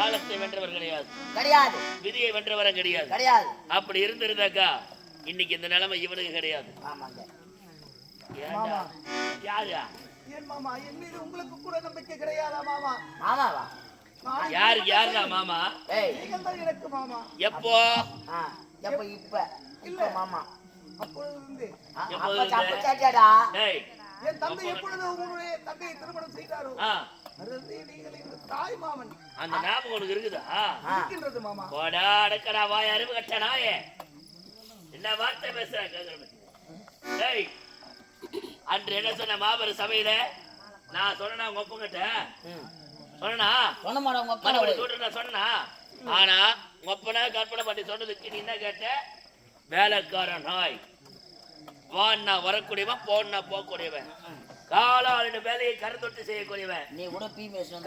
காலத்தை வென்றவர் கிடையாது, கிடையாது. விதியை வென்றவரும் கிடையாது, கிடையாது. அப்படி இருந்திருந்தாக்கா இன்னைக்கு இந்த நிலைமை இவனுக்கு கிடையாது. ஆமாங்க. யாரா ஏன் மாமா என் மீது உங்களுக்கு கூட நம்பிக்கை கிடையாதா மாமா? மாமாவா? யாருக்கு யாருடா மாமா? நீங்கள் தான் எனக்கு மாமா. எப்போ? எப்ப? இப்ப இல்ல மாமா. அப்பொழுது இருந்து அப்ப கேட்டாடா. என் தந்தை எப்பொழுது உங்களுடைய தங்கையை திருமணம் செய்தாரோ நீங்கள் இந்த தாய் மாமன் அந்த ஞாபகம் உனக்கு இருக்குதா? இருக்கின்றது மாமா. போடா அடக்கடா வாய் அறிவு கட்ட நாயே, என்ன வார்த்தை பேசுற கேக்குறேன். அன்று என்ன சொன்ன மாபெரும் சபையில நான் சொன்னா உங்க ஒப்பங்கிட்ட சொன்னா சொன்னா, ஆனா ஒப்பனை கற்பனை பண்ணி சொன்னதுக்கு நீ என்ன கேட்ட? வேலைக்காரன் நாய், வான்னா வரக்கூடியவன், போன்னா போகக்கூடியவன், காலாளின வேலையை கருந்தொட்டு செய்யக்கூடியவன். நீ கூட பீ பேசணும்.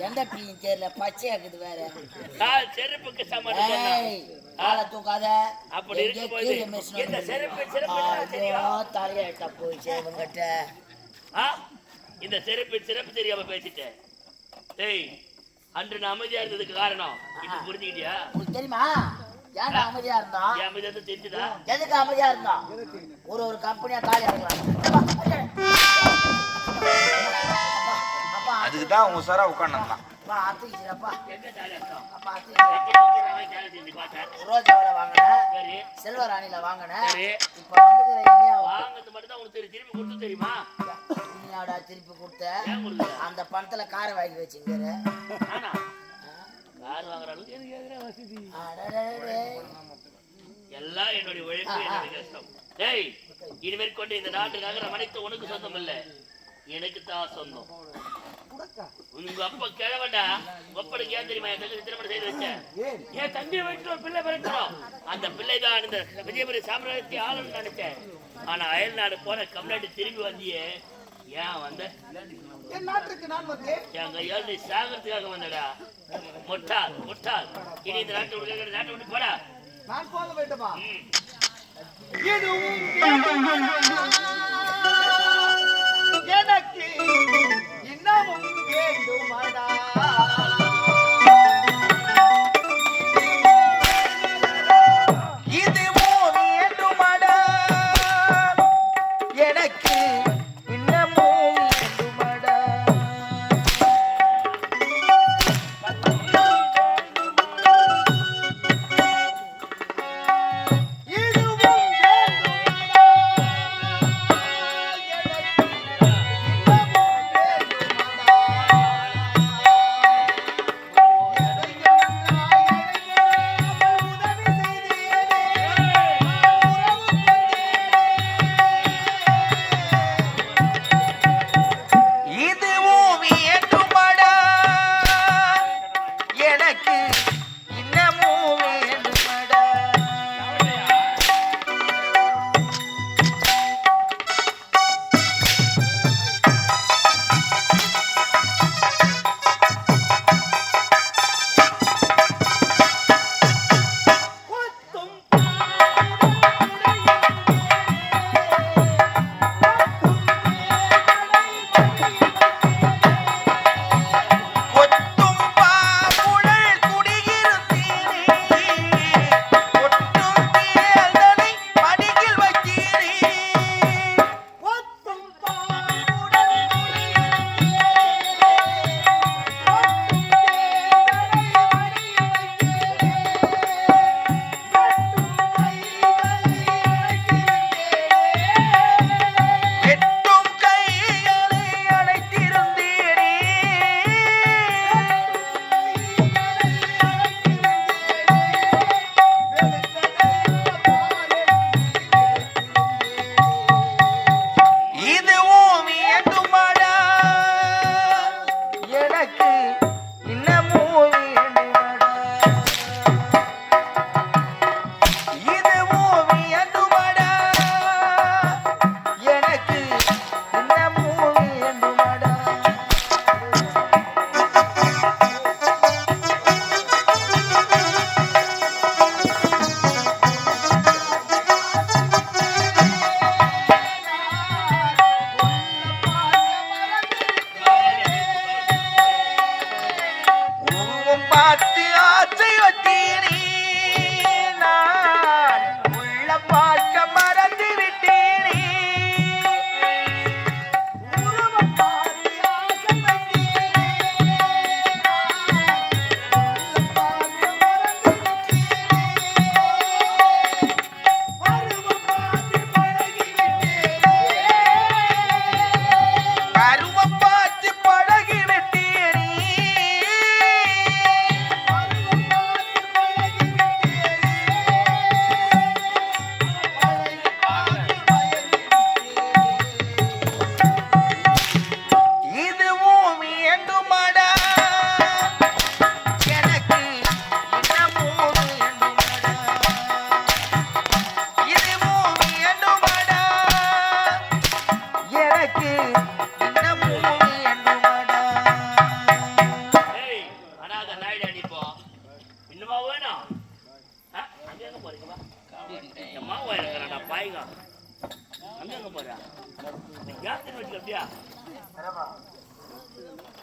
எந்த பீயும் தெரியல, பச்சையாக்குது வேற. கால் செருப்புக்கு சம்மந்தம் தூக்காத. அப்படி இருக்கும்போது இந்த செருப்பு தலையிட்ட போயிடுச்சு இவங்கிட்ட. இந்த செருப்பு சிறப்பு தெரியாம பேசிட்டேன். அன்று நான் அமைதியா இருந்ததுக்கு காரணம் இப்ப புரிஞ்சுக்கிட்டியா? உங்களுக்கு தெரியுமா ஏன் அமைதியா இருந்தான்? அமைதியா தெரிஞ்சுதா? எதுக்கு அமைதியா இருந்தான்? ஒரு கம்பெனியா தாலி இறங்கலாம். அதுக்குதான் உங்க சாரா உட்காந்துருந்தான். ரோஜாவில வாங்கினேன், செல்வராணியில வாங்கினேன். இப்ப வாங்கினது மட்டும் தான் உனக்கு திருப்பி கொடுத்து தெரியுமா? நீயாடா திருப்பி கொடுத்த? அந்த பணத்துல காரை வாங்கி வச்சுங்க. கார் வாங்குற அளவுக்கு எனக்கு கேக்குற வசதி எல்லாம் என்னுடைய உழைப்பு, என்னுடைய கஷ்டம். இனிமேல் கொண்டு இந்த நாட்டுக்காக அனைத்து உனக்கு சொந்தம் இல்ல, எனக்கு தான் சொந்தம். உங்க அப்பா கிழவண்டா, ஒப்பனுக்கு ஏன் தெரியுமா என் தங்கச்சி திருமணம் செய்து வச்சேன்? என் தங்கை வயிற்று ஒரு பிள்ளை பிறக்கணும், அந்த பிள்ளை தான் இந்த விஜயபுரி சாம்ராஜ்யத்தை ஆளுன்னு நினைச்சேன். ஆனா அயல் நாடு போன கம்நாட்டு திரும்பி வந்தியே, ஏன் வந்த? என் நாட்டுக்கு நான் வந்தேன். என் கையால் நீ சாகறதுக்காக வந்தடா. முட்டாள் முட்டாள். இனி இந்த நாட்டை விட்டு போடா. நான் போக வேண்டுமா? எனக்கு இன்னமும் வேண்டுமாடா.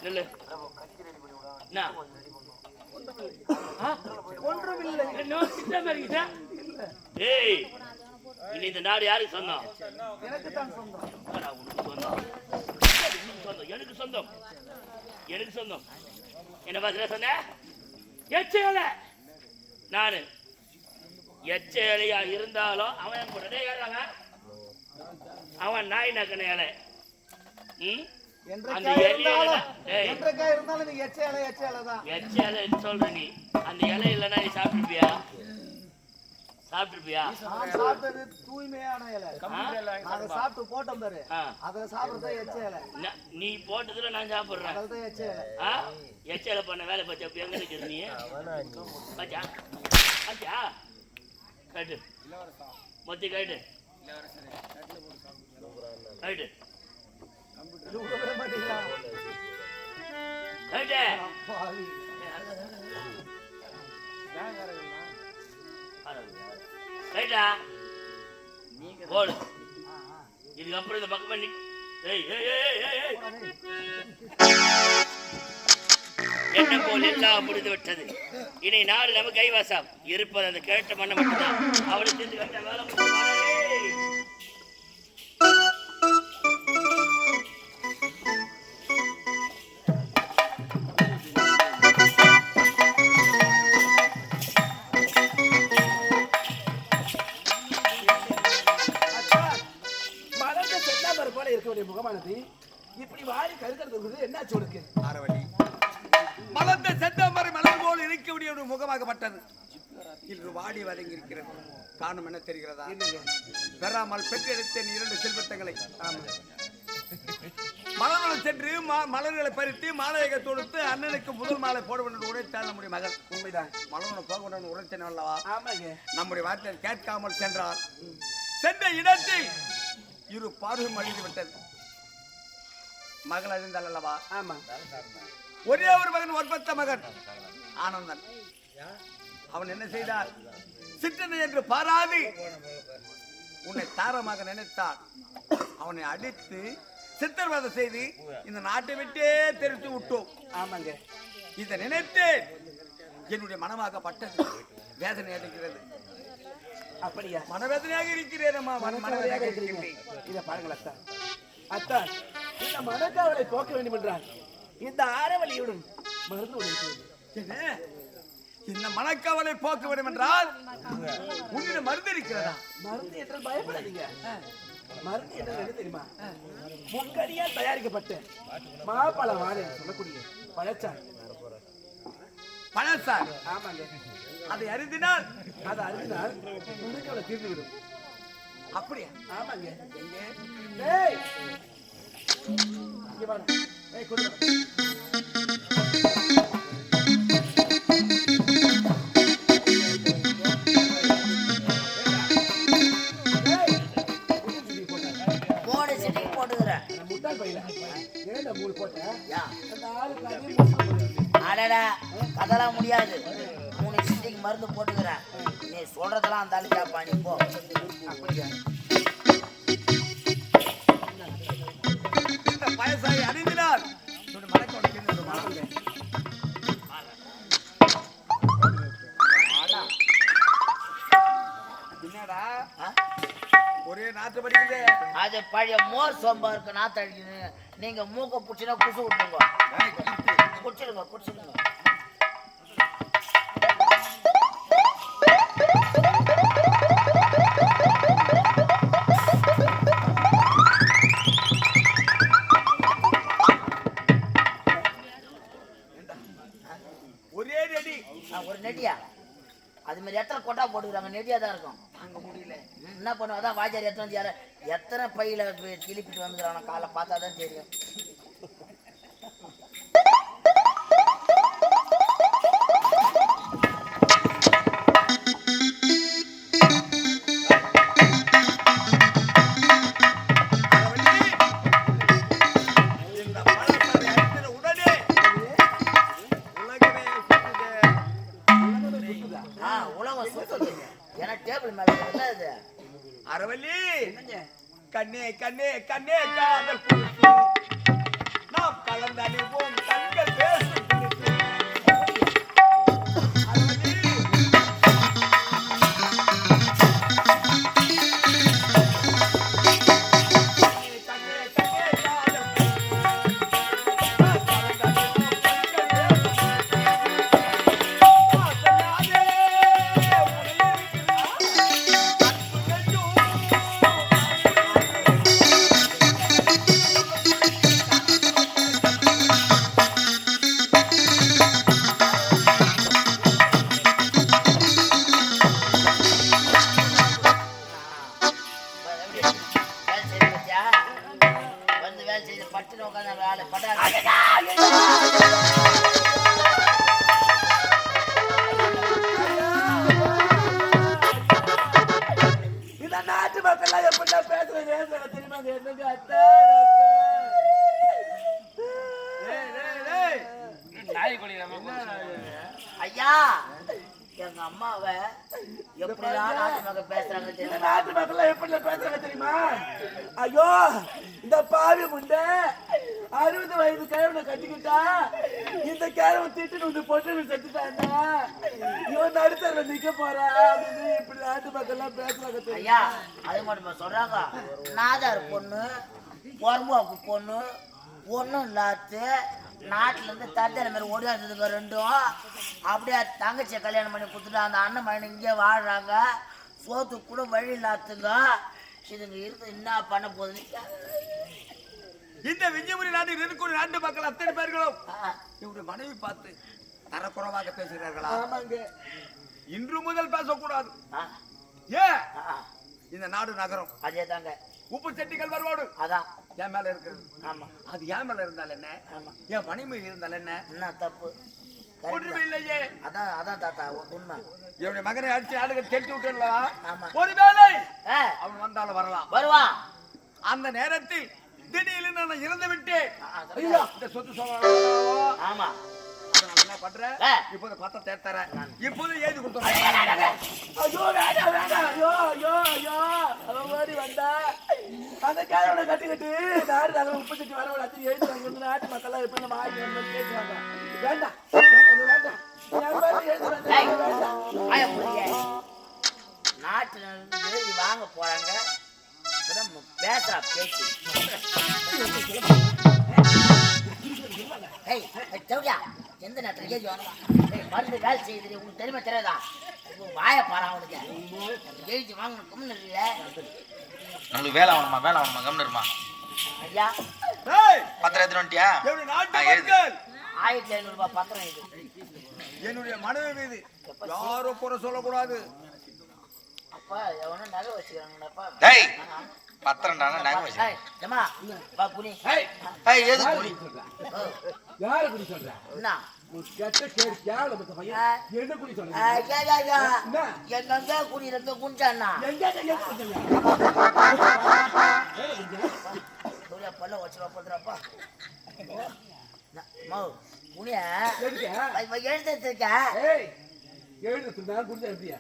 சொல்லு என்ன ஒன்றுமில்லை. இன்னும் சித்தமா இருக்குதா? ஏய் இனி இந்த நாடு யாருக்கு சொந்தம்? எனக்கு தான் சொந்தம். ஆனா உனக்கு சொந்தம். எனக்கு சொந்தம். எனக்கு சொந்தம். என்ன பாத்துல சொன்ன? எச்சேல நானு எச்சேலையா இருந்தாலும் அவன் கூட ஏறாங்க. அவன் நாய் நக்கன இலை. அந்த என்றைக்கா இருந்தாலும் நீ எச்சேலை தான். எச்சேலை சொல்ற நீ அந்த இலை இல்லைன்னா நீ சாப்பிட்டுருப்பியா? சாப்பிட்டுருப்பியா? நான் சாப்பிட்டது தூய்மையான இலை. அதை சாப்பிட்டு போட்டோம் பாரு, அதை சாப்பிடுறதா எச்சேலை. நீ போட்டதுல நான் சாப்பிடுறேன். அதுதான் எச்சேலை. எச்சேலை பண்ண வேலை பச்சா எங்க நிக்கிறது நீ? பச்சா பச்சா கட்டு மொத்தி கட்டு கட்டு போடு. இதுக்கப்புறம் இந்த பக்கம் பண்ணி என்ன போல் எல்லாம் முடிந்து விட்டது. இனி நாடு நம்ம கைவாசம் இருப்பது அந்த கேட்ட மண்ணை மட்டும்தான். அவளை சேர்ந்து கட்ட வேலை முகமானது இப்படி வாரி கருக்கிறது என்னாச்சு உனக்கு? ஆரவழி மலர்ந்த செந்தமரை மலர் போல் இருக்கக்கூடிய ஒரு முகமாகப்பட்டது இன்று வாடி வதங்கி இருக்கிறது. காரணம் என்ன தெரிகிறதா? பெறாமல் பெற்றெடுத்தேன் 2 செல்வத்தங்களை. மலர்களை சென்று மலர்களை பறித்து மாலையை தொடுத்து அண்ணனுக்கு முதல் மாலை போட வேண்டும் உரைத்தாள் நம்முடைய மகள். உண்மைதான், மலர்களை போக வேண்டும் உரைத்தேன் அல்லவா? நம்முடைய வார்த்தை கேட்காமல் சென்றார். சென்ற இடத்தில் இரு பார்வை அழிந்து விட்டது. மகள் அறிந்தாள் அல்லவா? ஆமா. ஒரே ஒரு மகன், ஒன்பத்த மகன் ஆனந்தன். அவன் என்ன செய்தார்? சிற்றனை என்று பாராது உன்னை தாரமாக நினைத்தான். அவனை அடித்து சித்திரவதை செய்து இந்த நாட்டை விட்டே தெரிவித்து விட்டோம். ஆமாங்க. இதை நினைத்து என்னுடைய மனமாகப்பட்டது வேதனை அடைகிறது. அப்படியா? மனவேதனையாக இருக்கிறேன். மனவேதனையாக இருக்கிறேன். இதை பாருங்கள் அத்தான். அத்தான், இந்த மனக்காவலை போக்க வேண்டும் என்றால் இந்த ஆரவழியுடன் மருந்து என்ன? இந்த மனக்காவலை போக்க வேண்டும் என்றால் உன்னிடம் மருந்து இருக்கிறதா? மருந்து என்றால் பயப்படாதீங்க. மருந்து என்றால் என்ன தெரியுமா? முக்கடியால் தயாரிக்கப்பட்ட மாப்பழ வாழை சொல்லக்கூடிய பழச்சார். பழச்சார்? ஆமாங்க. அதை அருந்தினால் மனக்காவலை தீர்ந்து விடும். அப்படியா? ஆமாங்க. ஏய் இங்க வாங்க. ஏய் கொடு. அதெல்லாம் முடியாது. 3 சிட்டிக்கு மருந்து போட்டுக்கிறேன். நீ சொல்றதெல்லாம் அந்த ஆளு கேப்பா. நீ போ. அப்படியா? இந்த பயசாயை அணிந்தினால் மனக்கோட்டை என்னடா ஒரே நாத்து படிக்குது. அது பழைய மோர் சோம்பா இருக்கு. நாத்து அடிக்குது. நீங்க மூக்க புடிச்சுனா குசு விட்டுருங்க. குடிச்சிடுங்க குடிச்சிடுங்க. ஒரே நெடி. ஒரு நெடியா? அது மாதிரி எத்தனை கொட்டா போட்டுக்கிறாங்க. நெடியா தான் இருக்கும். அங்க முடியல. என்ன பண்ணுவோம்? அதான் வாஜாரி எத்தனை பையில கிளிப்பிட்டு வந்துக்கிறாங்க. காலை பார்த்தா தான் தெரியும். அரவல்லி கண்ணே கண்ணே கண்ணே காதல் நாம் கலந்தணிவோம். ஐயா எங்க அம்மாவை எப்படிதான் நாட்டு மக்கள் பேசுறாங்க இந்த தெரியுமா? நாட்டு மக்கள் எப்படி பேசுறாங்க தெரியுமா? ஐயோ இந்த பாவி முண்டை 60 வயது கிழவனை கட்டிக்கிட்டா இந்த கிழவன் திட்டு வந்து பொண்ணு செத்துட்டான்னா இவன் நடுத்தர நிக்க போறா அப்படின்னு இப்படி நாட்டு மக்கள் எல்லாம் பேசுறாங்க தெரியுமா? ஐயா அது மட்டும் சொல்றாங்க. நாதார் பொண்ணு பொறம்போக்கு பொண்ணு ஒன்றும் இல்லாத்து நாட்டுல இருந்து தட்டை மாதிரி ஓடியாதுங்க ரெண்டும் அப்படியே தங்கச்சியை கல்யாணம் பண்ணி கொடுத்துட்டு அந்த அண்ணன் மகன் இங்கே வாழ்றாங்க. சோத்துக்கு கூட வழி இல்லாத்துங்க. இதுங்க இருந்து என்ன பண்ண போகுதுன்னு இந்த விஜயபுரி நாட்டில் இருக்கக்கூடிய நாட்டு மக்கள் அத்தனை பேர்களும் இவருடைய மனைவி பார்த்து தரக்குறைவாக பேசுகிறார்களா? ஆமாங்க. இன்று முதல் பேசக்கூடாது. ஏன் இந்த நாடு நகரம் அதே தாங்க உப்பு செட்டிகள் வருவாடு அதான் என் மேல இருக்கிறது. ஆமா அது என் மேல இருந்தால் என்ன, ஆமா என் மனைவி இருந்தால் என்ன? என்ன தப்பு ஒன்றுமே இல்லையே. அதான் அதான் தாத்தா உண்மை. என்னுடைய மகனை அடிச்சு ஆளுக தெரிஞ்சு விட்டுல ஆமா ஒருவேளை ஆ, அவன் வந்தாலும் வரலாம். வருவான். அந்த நேரத்தில் திடீர்னு நான் இறந்து விட்டேன். ஐயோ, இந்த சொத்து சொல்ல ஆமா என்ன பண்ற? ஆ. இப்போது பத்தத்தை தரேன். இப்போது எழுதி கொடுத்தோம். ஐயோ வேண்டாம் வேண்டாம். ஐயோ ஐயோ ஐயோ அவன் மாதிரி வந்தா அந்த கிழவனை கட்டிக்கிட்டு நாடு நகரம் உப்பு சட்டி வரவழ அத்தி எழுதுவாங்க. இந்த நாட்டு மக்கள் எப்படி நம்ம ஆகி பேசுவாங்க. வேண்டாம் வேண்டாம் வேண்டாம். என் மாதிரி எழுதி ஏய், வந்தா வேண்டாம். வாயை மூடுங்க. நாட்டுல இருந்து எழுதி வாங்க போறாங்க. இப்பதான் பேசுறா பேச்சு. ஏய், சௌரியா, எந்த நேரத்துல எழுதி வாங்க? ஏய், மருந்து வேலை செய்யுது உங்களுக்கு தெரியுமா தெரியாதா? வாய பாரு அவனுக்கு. எழுதி வாங்கணும் கம்முன்னு இல்ல. நம்மளுக்கு வேலை ஆகணுமா கம்னருமா ஐயா ஏய், பத்திரம் எடுத்துட்டு வந்துட்டியா? என்னுடைய நாட்டு எழுது. மக்கள் 1500 ரூபாய் பத்திரம் இது. என்னுடைய மனைவி மீது யாரும் குறை சொல்லக்கூடாது. அப்பா எவனும் நகை வச்சுக்கிறாங்கப்பா. டேய் பத்திரம்டானா நாங்க வச்சு ஏய், ஏம்மா, வா புனி. ஏய் எது புலி? யாரை குடி சொல்ற? என்ன? நீ கெட்ட கேடு கேவல மத்த பையன். என்ன குடி சொல்ற? ஐயா, ஐயா, ஐயா. என்ன? எங்கெங்க குடியிருந்து குஞ்சாண்ணா? எங்க எங்க குடிச்சா? சூர்யா பல்ல வச்சுருவா போதுறாப்பா. மோ புனிய எதுக்கு? எழுந்திருக்க. ஏய் எழுது சொன்னா குடிச்சா எப்படியா?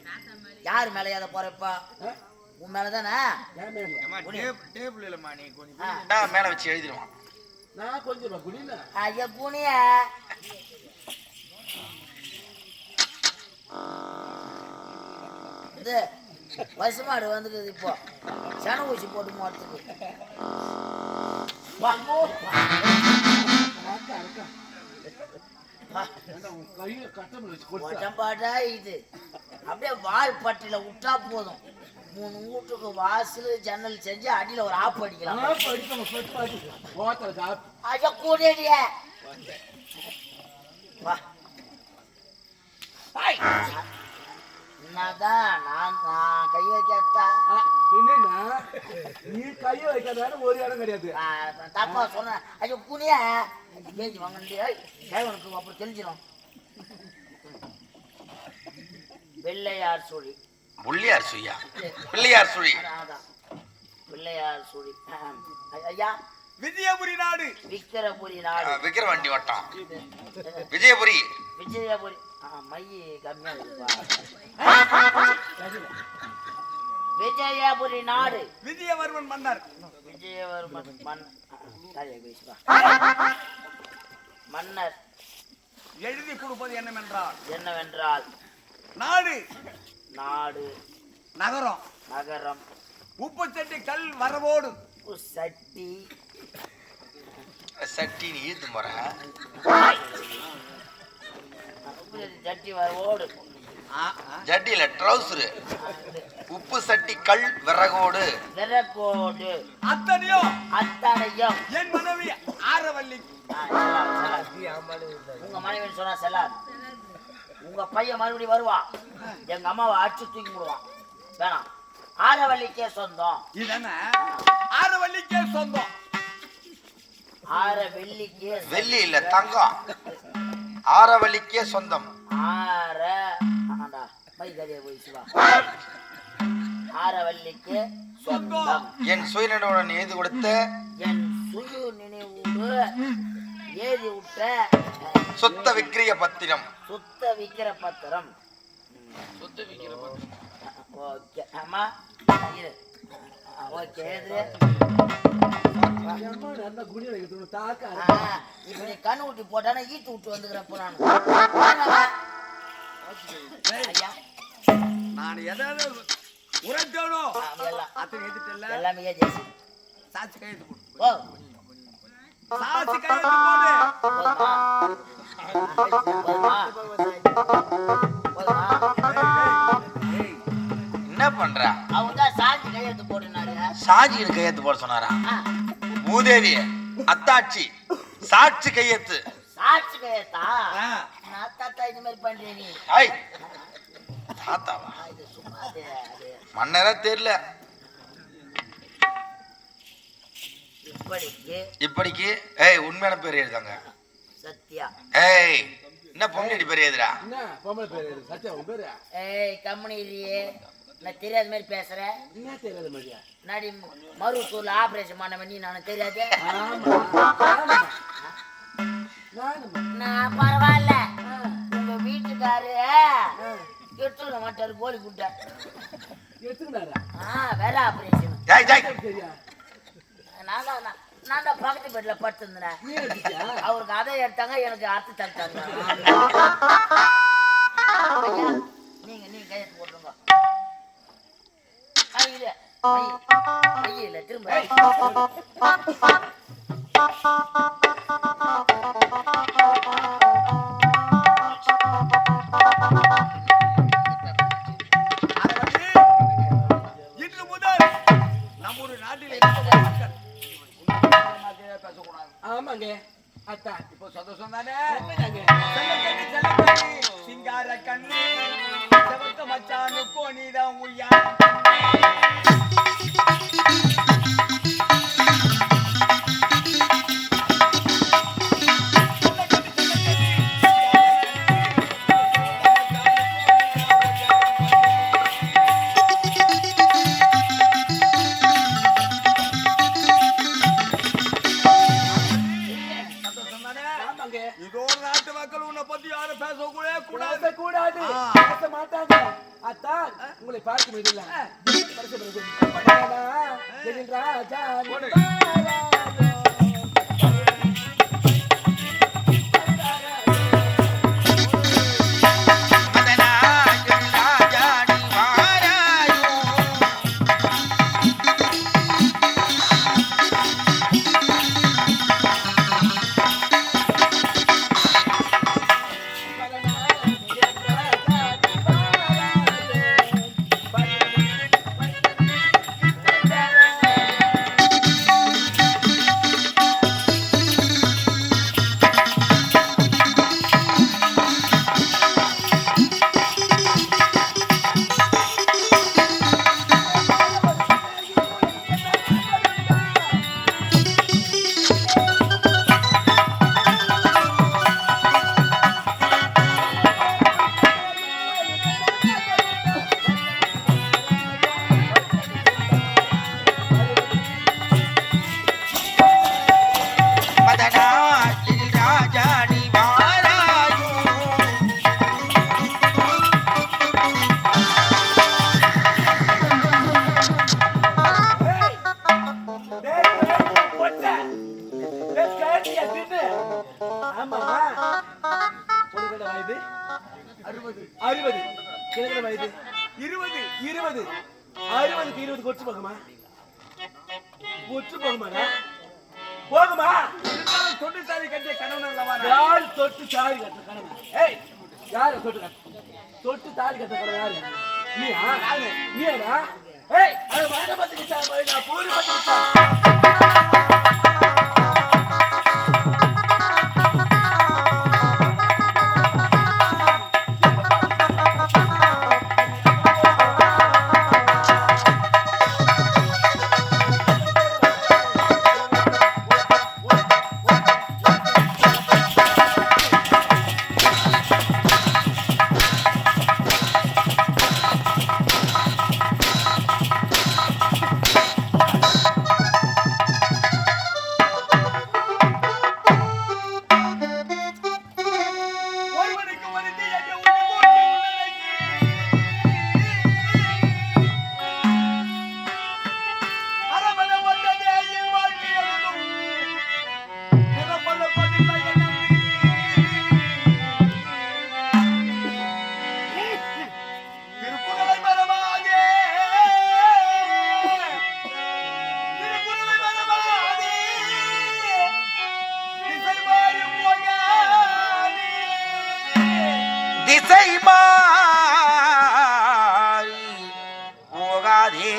யார் மேல ஏத போறப்பா? உன் மேலதானே? ஏன் மேல? டேபிள் இல்லம்மா நீ கொஞ்சம் மேல வச்சு எழுதிடுவான். நான் கொஞ்சம் குடினா. ஐயா புனிய இது பசுமாடு வந்துக்குது இப்போ. சன ஊசி போட்டு போறதுக்கு. கையில கட்டமல் வச்சு கொடுத்தா. உடம்பாடா இது. அப்படியே வால் பட்டில விட்டா போதும். 3 வீட்டுக்கு வாசல் ஜன்னல் செஞ்சு அடியில ஒரு ஆப்பு அடிக்கலாம். படிக்கணும் சொட்டு பாத்து. ஓட்டல சாப். ஐயா கூடிய வா. என்னதான் நான் கை வைக்கத்தா? என்னன்னா நீ கைய வைக்காத ஒரு இடம் கிடையாது. தப்பா சொன்ன. ஐயோ புனிய பேச்சு வாங்க கைவனுக்கு அப்புறம் தெரிஞ்சிடும். வெள்ளையார் சுழி. புள்ளியார் சுயா பிள்ளையார் சுழி. அதான் பிள்ளையார் சுழி. ஐயா விஜயபுரி நாடு விக்கிரபுரி நாடு. விக்கிரவாண்டி வட்டம் விஜயபுரி. விஜயபுரி. மைய கம்மியா இருக்குப்பா. விஜயபுரி நாடு. விஜயவர்மன் மன்னர். விஜயவர்மன் மன்னர் எழுதி கொடுப்பது என்னவென்றால் நாடு நாடு நகரம் நகரம் உப்பு சட்டி கல் வரவோடு சட்டி சட்டி நீ ஈத்து முறை சட்டி வரவோடு ஜட்டியில ட்ரௌசரு உப்பு சட்டி கல் விறகோடு விறகோடு அத்தனையும் என் மனைவி ஆரவல்லி. உங்க மனைவி சொன்னா செல்லாது. உங்க பையன் மறுபடியும் வருவான். எங்க அம்மாவை அடிச்சு தூக்கி விடுவான். வேணாம். ஆரவல்லிக்கே சொந்தம். இதென்ன ஆரவல்லிக்கே சொந்தம்? ஆரவல்லிக்கே வெள்ளி இல்ல தங்கம். ஆரவல்லிக்கே சொந்தம். ஆரவல்லிக்கு சொந்தம். என் சுயநினைவுடன் எழுதி கொடுத்த என் சுய நினைவோடு எழுதி விட்ட சொத்த விக்கிரிய பத்திரம். சுத்த விக்கிற பத்திரம். ஓகே ஆமா இரு. ஓகே எழுது. நல்ல குடி வைக்கணும் தாக்க இப்ப நீ கண்ணு ஊட்டி போட்டானா ஈட்டு விட்டு வந்துக்கிறப்ப ஐயா நான் எதாவது உரைச்சோனோ எல்லாம் அத்தனை எழுதிட்டல எல்லாமே ஏஜென்சி. சாட்சி கையெழுத்து போடு. ஓ சாட்சி கையெழுத்து போடு. போதுமா போதுமா போதுமா. ஏய், என்ன பண்ற? அவங்க தான் சாட்சி கையெழுத்து போட்டுனாரு. சாஜிக்கு கையெழுத்து போட சொன்னாரா? மூதேவி அத்தாட்சி சாட்சி கையெழுத்து. சாட்சி கையெழுத்தா? ஆ. நான் தாத்தா இந்த மாதிரி பண்றேன் நீ. ஐய் தாத்தாவா? இது சும்மா அது மன்னரா தெரியல. இப்படிக்கு இப்படிக்கு ஏய் உண்மையான பேர் எழுதாங்க. சத்யா. ஏய் என்ன பொண்ணடி பேர் எழுதுறா? என்ன பொம்பளை பேரு சத்யா உன் பேரு? ஏய் கம்பெனி இல்லையே நான் தெரியாத மாதிரி பேசுறேன். என்ன தெரியாத மாதிரியா? நாடி மருவத்தூர்ல ஆபரேஷன் பண்ண பண்ணி நான் தெரியாது. நான் பரவாயில்ல. உங்க வீட்டுக்காரு எடுத்துக்க மாட்டாரு கோழி குட்டை. எடுத்துக்கிட்டாரா? வேலை ஆபரேஷன். ஏய் ஜாய் சரியா? நான் தான் பக்கத்து பெட்ல படுத்திருந்தேன். நீ எடுத்துக்கியா? அவருக்கு அதை எடுத்தாங்க எனக்கு அறுத்து தட்டாங்க. நீங்க கையெழுத்து போட்டுருங்க. இல்ல திரும்ப இன்று முதல் நம்முடைய நாட்டில் இருக்கிற மக்கள் பேசக்கூடாது. ஆமாங்க அத்தா. இப்போ சந்தோஷம் தானே? உண்மைதாங்க. செல்லக்கண்ணி சிங்கார கண்ணு செவத்த மச்சானு கோணிதான் உய்யா. ஆமாங்க. இதோ நாட்டு மக்கள் உன்னை பத்தி யாரும் பேசக்கூடாது கூடாது. பேசக்கூடாது. ஆ. பேச மாட்டாங்க. அத்தா உங்களை பார்க்க முடியல. போடு. வயது 20 20 60க்கு 20 கொச்சு போகுமா? கொச்சு போகுமாடா? போகுமா? இருந்தாலும் தொண்டு சாரி கட்டிய கணவன் அல்லவா நான்? யார் தொட்டு தாலி கட்ட கணவன்? ஏய் யார் தொட்டு கட்ட? தொட்டு தாலி கட்ட கணவன் யாரு? நீயா? நீயா? ஏய் அது வாடபத்தி கிட்ட போய் நான் பூரி பத்தி திசை மாறி போகாதே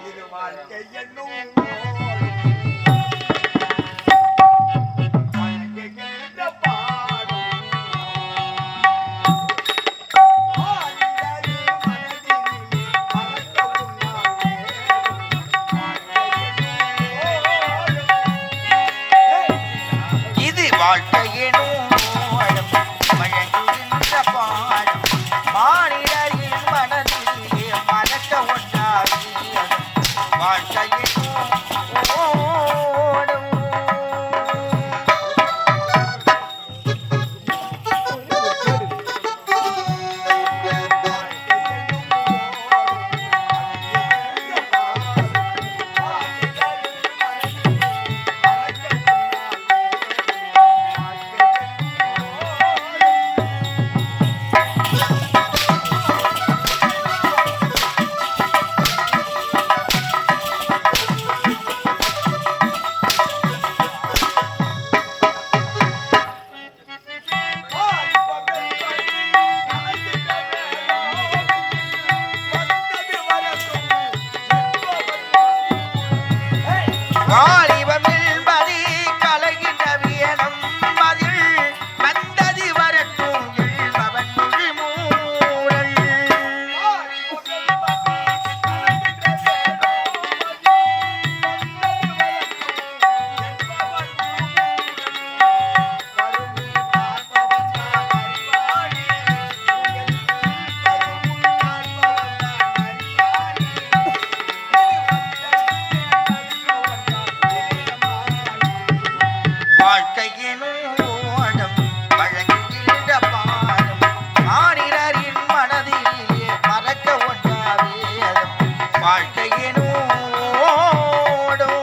இது வாழ்க்கை என்னும் இது வாழ்க்கையெனும் மயங்குகின்ற பாடம் மாநிலரின் மனதிலே மறக்க ஒன்றாகிய வாழ்க்கையெனும் ஓடும். வாலிபம் என்பது கலைகின்ற வியனம் அதில் வந்தது வரட்டும் எழுபவன் மூரல். வாழ்க்கையெனும் ஓடம் வழங்குகின்ற பாடம் மாநிலரின் மனதிலே மறக்க ஒன்றாவேதம் வாழ்க்கையெனும் ஓடும்.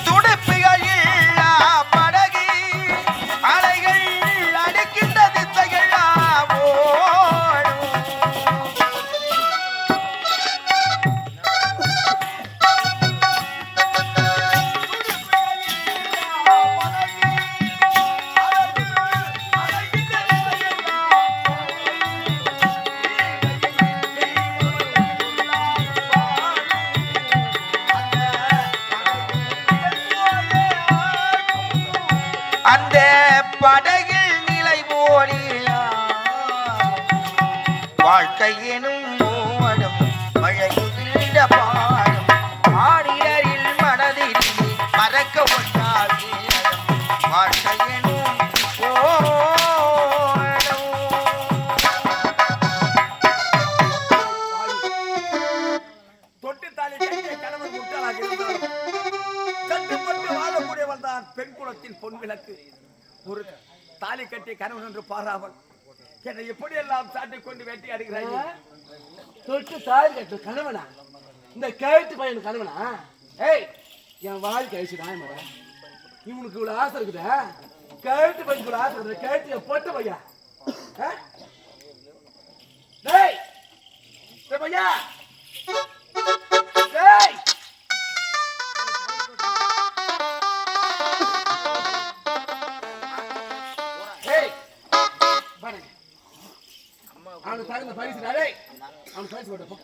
துடுப்புகள் இல்லா படகு அலைகள் அடிக்கின்ற திசையெல்லாம் ஓடும். அந்த படகில் நிலை போடிலாம் வாழ்க்கையெனும் ஓடம் வழங்குகின்ற பாடம் மாநிலரில் மனதில் மறக்க ஒன்றாகிய வாழ்க்கையெனும் ஓடம். தொட்டு தாலி கட்டிய கணவன் முட்டாளாக இருந்தாலும் கட்டுப்பட்டு வாழக்கூடியவன் தான் பெண் குலத்தின் பொன் விளக்கு. ஒரு தாலி கட்டிய கணவன் என்று பாராமல் என்னை எப்படியெல்லாம் சாட்டிக் கொண்டு வேட்டையாடுகிறாய். தொட்டு தாலி கட்டு கணவனா? இந்த கழுத்து பையன் கணவனா? ஏய், என் வாழ் கழிச்சுடா மேடம். இவனுக்கு இவ்வளவு ஆசை இருக்குதா? கழுத்து பையன் இவ்வளவு ஆசை இருக்குது, கழுத்து என் பொட்ட பையா. டேய் பையா, டேய் அவனுக்கு தகுந்த பரிசு அவன் பரிசு போட்டப்போ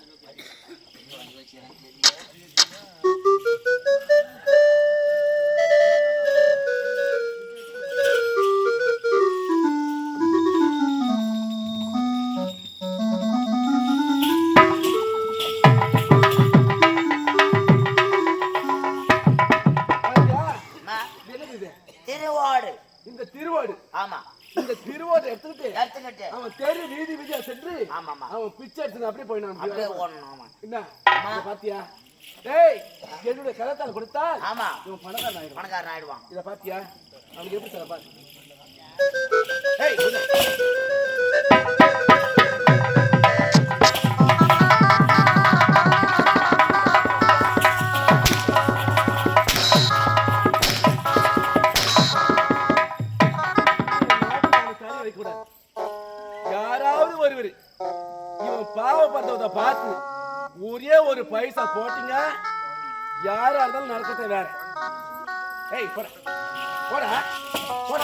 திருவாடு. இந்த திருவாடு, ஆமா, இந்த திருவாடு எடுத்துக்கிட்டு எடுத்துக்கிட்டு அவன் தெரு வீதி வீதியா சென்று ஆமாமா அவன் பிச்சை ரிவர்ஸ் அப்படியே போயிடணும் அப்படியே ஓடணும். ஆமா என்ன இத பாத்தியா டேய் என்னோட கலத்தால கொடுத்தா ஆமா இவன் பணக்காரன் ஆயிடுவான் பணக்காரன் ஆயிடுவான். இத பாத்தியா அவனுக்கு எப்படி தர பாரு ஏய் யாராவது ஒருவர் இவன் பாவப்படுறத பார்த்து ஒரே ஒரு பைசா போட்டீங்க யாரா இருந்தாலும் நடக்கத்தை வேற. ஏய் போட போட போட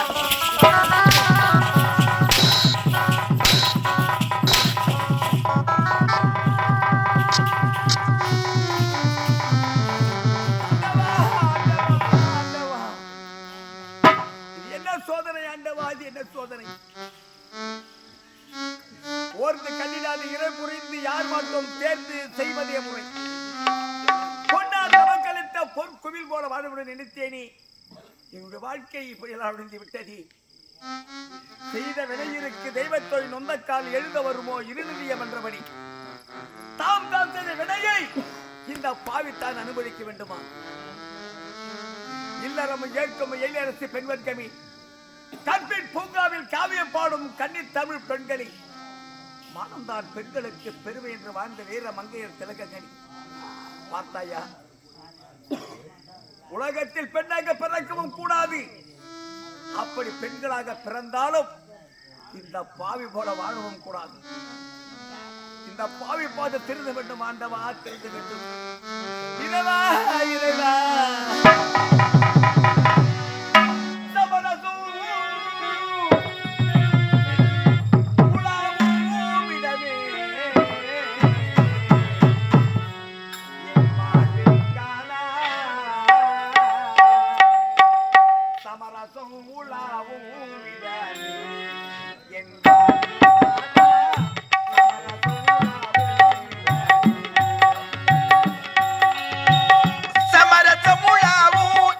என்ன சோதனை ஆண்டவா, இது என்ன சோதனை? ஓர்ந்து கண்ணிடாது இறை புரிந்து யார் மட்டும் தேர்ந்து செய்வதே முறை. பொன்னார் நமக்களித்த பொற்குவில் போல வாழ்வுடன் நினைத்தேனே, என்னுடைய வாழ்க்கை புயலால் விழுந்து விட்டது. செய்த வினையிருக்கு தெய்வத்தொழில் நொந்தக்கால் எழுத வருமோ இருநிதியம் என்றபடி தாம் தாம் செய்த வினையை இந்த பாவித்தான் அனுபவிக்க வேண்டுமா? இல்லறமும் ஏற்கும் எழிலரசு பெண்வர்க்கமி கற்பின் பூங்காவில் காவியம் பாடும் கன்னித் தமிழ் பெண்களி மனம்தான் பெண்களுக்கு பெருமை என்று வாழ்ந்த வீர மங்கையர் திலகங்கனி. பார்த்தாயா, உலகத்தில் பெண்ணாக பிறக்கவும் கூடாது. அப்படி பெண்களாக பிறந்தாலும் இந்த பாவி போல வாழவும் கூடாது. இந்த பாவி பாத திருந்த வேண்டும் ஆண்டவா, திருந்த வேண்டும். இறைவா இறைவா சமரசமுழாவும்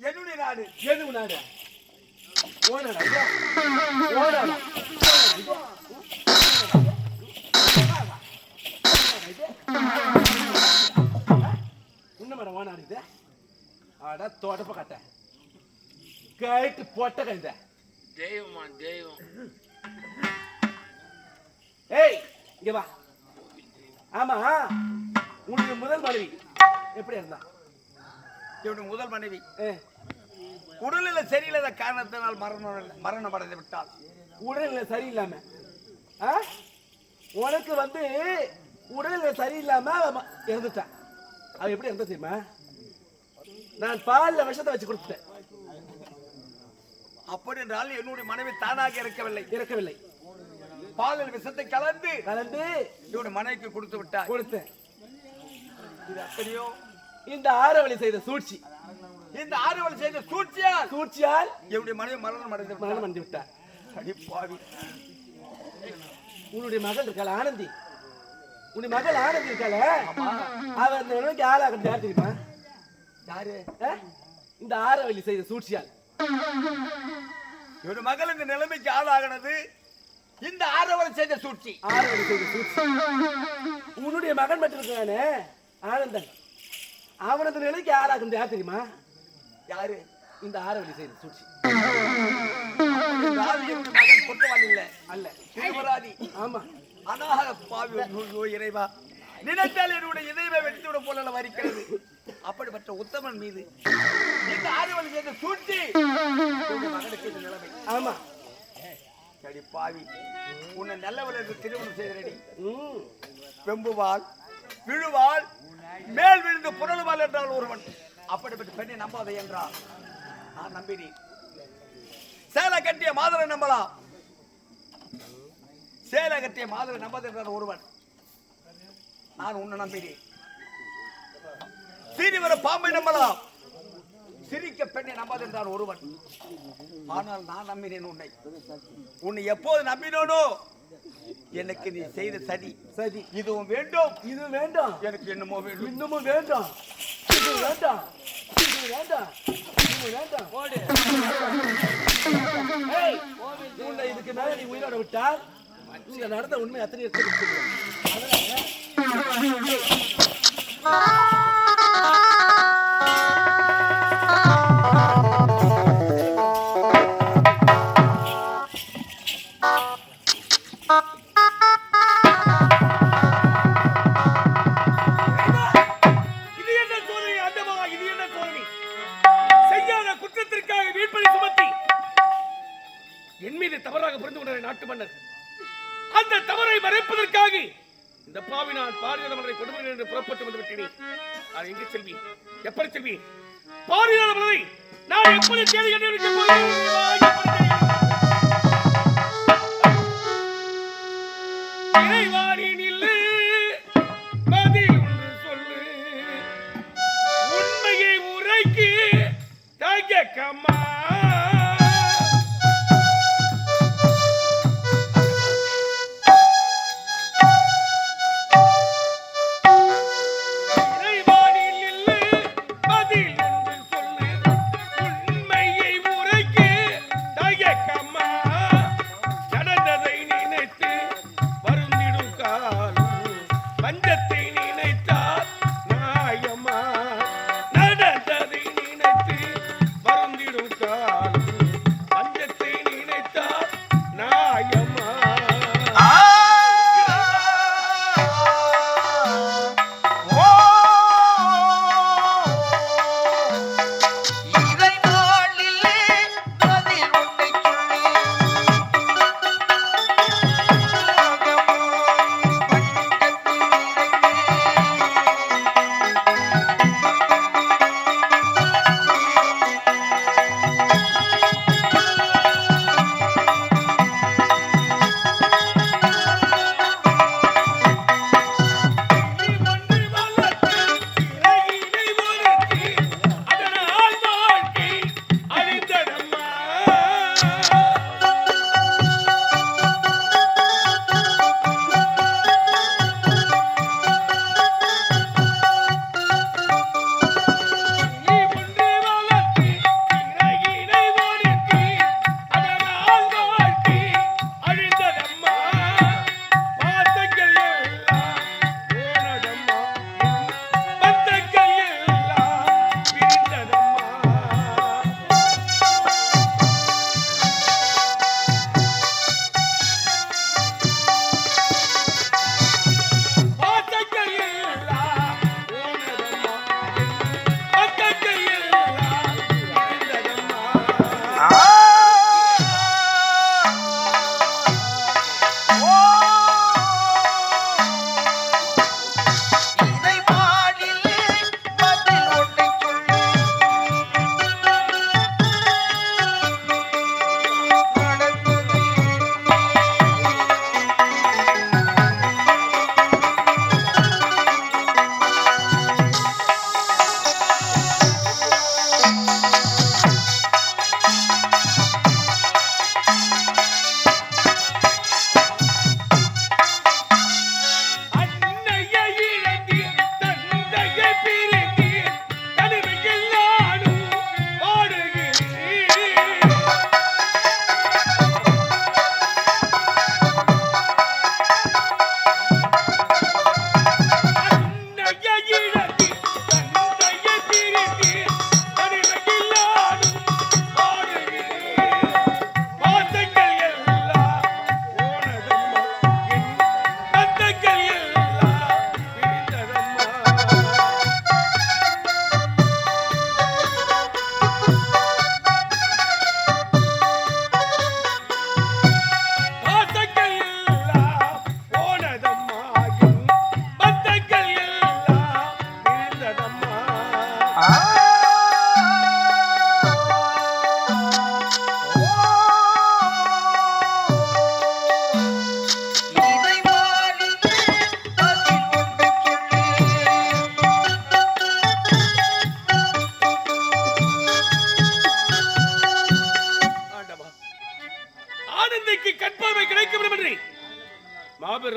என்னுடைய நாடு. எது நாடு? ஓனாடா இது? ஓனாடா உன்ன மேடம் ஓனாடு இது? ஆடா தோட்டப்ப கட்ட கைட்டு போட்ட கைந்த தெய்வம். ஏய் இங்க வா. ஆமா உன்னுடைய முதல் மனைவி எப்படி இருந்தா? என்னுடைய முதல் மனைவி உடல்நிலை சரியில்லாத காரணத்தினால் மரணம் அடைந்து விட்டாள். உடல்நிலை சரியில்லாம உனக்கு வந்து உடல்நிலை சரியில்லாம இறந்துட்டான். அவ எப்படி இறந்த தெரியுமா? நான் பால்ல விஷத்தை வச்சு கொடுத்துட்டேன். அப்படி என்றால் என்னுடைய மனைவி தானாக இறக்கவில்லை. பாலில் விஷத்தை கலந்து என்னுடைய மனைவிக்கு கொடுத்து விட்டார். கொடுத்தேன். இது அப்படியோ இந்த ஆரவழி செய்த சூழ்ச்சி. இந்த ஆரவழி செய்த சூழ்ச்சியால் என்னுடைய மனைவி மரணம் அடைந்து விட்டார். அடிப்பாவி. உன்னுடைய மகள் இருக்காள் ஆனந்தி. உன்னுடைய மகள் ஆனந்தி இருக்காள, அவ அந்த நிலைமைக்கு ஆளாகிறது யார் தெரியுமா? யாரு? இந்த ஆரவழி செய்த சூழ்ச்சியால் என்னுடைய மகள் இந்த நிலைமைக்கு ஆளாகிறது இந்த ஆரவழி செய்த சூழ்ச்சி. உன்னுடைய மகன் மட்டும் இருக்கானே ஆனந்தன், அவனது நிலைக்கு ஆளாகிறது யார் தெரியுமா? யாரு? இந்த ஆரவழி செய்த சூழ்ச்சி. மகன் குற்றவாளி இல்ல அல்ல, திருவராதி. ஆமா, அனாக பாவி. இறைவா, நினைத்தால் என்னுடைய இதயமே வெட்டிவிட போல வரிக்கிறது. அப்படிப்பட்ட உத்தமன் மீது இந்த ஆரவழி செய்த சூழ்ச்சி மகனுக்கு இந்த நிலைமை. ஆமா சரி பாவி, உன்னை நல்லவர்களுக்கு திருமணம் செய்தடி. வெம்புவாள் விழுவாள் மேல் விழுந்து புரளுவாள் என்றால் ஒருவன். அப்படிப்பட்ட பெண்ணை நம்பாதை என்றால் நான் நம்பினேன். சேலை கட்டிய மாதரை நம்பலாம், சேலை கட்டிய மாதரை நம்பாது என்றால் ஒருவன். நான் உன்னை நம்பினேன். சீறி வர பாம்பை நம்பலாம், சிரிக்க பெண்ணை நம்பாது என்றால் ஒருவன். ஆனால் நான் நம்பினேன் உன்னை எப்போது நம்பினோனோ எனக்கு நீ செய்த சதி இதுவும் வேண்டும், இது வேண்டாம். எனக்கு என்னமோ வேண்டும், இன்னமும் வேண்டாம், இது வேண்டாம், இது வேண்டாம், இது வேண்டாம். ஓடு. ஏய், உன்னை இதுக்கு மேல நீ உயிரோட விட்டால் இங்க நடந்த உண்மை அத்தனை எடுத்து என் மீது தவறாக புரிந்து கொண்ட நாட்டு மன்னர், அந்த தவறை மறைப்பதற்காக இந்த பாவி நான் பாரியாத மலரை கொடுக்கிறேன் என்று புறப்பட்டு வந்து விட்டேன். நான் எங்கு செல்வி, எப்படி செல்வி? பாரியாத மலரை நான் எப்படி தேடி கண்டிருக்க பதில் ஒன்று சொல்லு, உண்மையை உரைக்கு தயக்கமா? பஞ்சத்தை நினை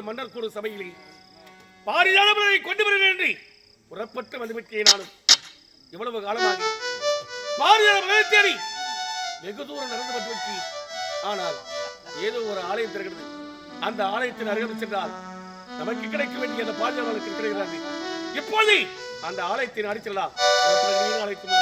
மன்னர் கூடும் சபையிலே பாரிஜாத மலரை கொண்டு வருகிறேன் என்று புறப்பட்டு வந்துவிட்டேன். நானும் இவ்வளவு காலமாக பாரிஜாத மலரை தேடி வெகு தூரம் நடந்து வந்துவிட்டேன். ஆனால் ஏதோ ஒரு ஆலயம் தருகிறது. அந்த ஆலயத்தின் அருகில் சென்றால் நமக்கு கிடைக்க வேண்டிய அந்த பாரிஜாத மலருக்கு கிடைக்கிறது. இப்போது அந்த ஆலயத்தின் அடிச்சலாம் அழைக்கும்.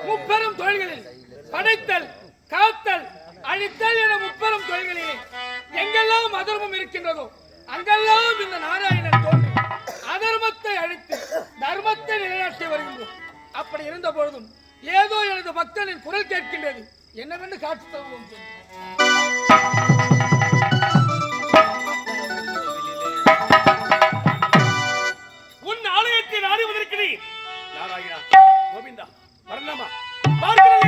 முப்பெரும் தொழில்களில் படைத்தல், காத்தல், அழித்தல் என முப்பெரும் தொழில்களிலே எங்கெல்லாம் அதர்மம் இருக்கின்றதோ அங்கெல்லாம் இந்த நாராயணன் தோன்றி அதர்மத்தை அழித்து தர்மத்தை நிலைநாட்டி வருகின்றோம். அப்படி இருந்த பொழுதும் ஏதோ எனது பக்தனின் குரல் கேட்கின்றது. என்னவென்று காட்சி தருவோம். உன் ஆலயத்தை நாடி வந்திருக்கிறேன். நாராயணா, கோவிந்தா, வர்ணமா, பார்க்கிறேன்.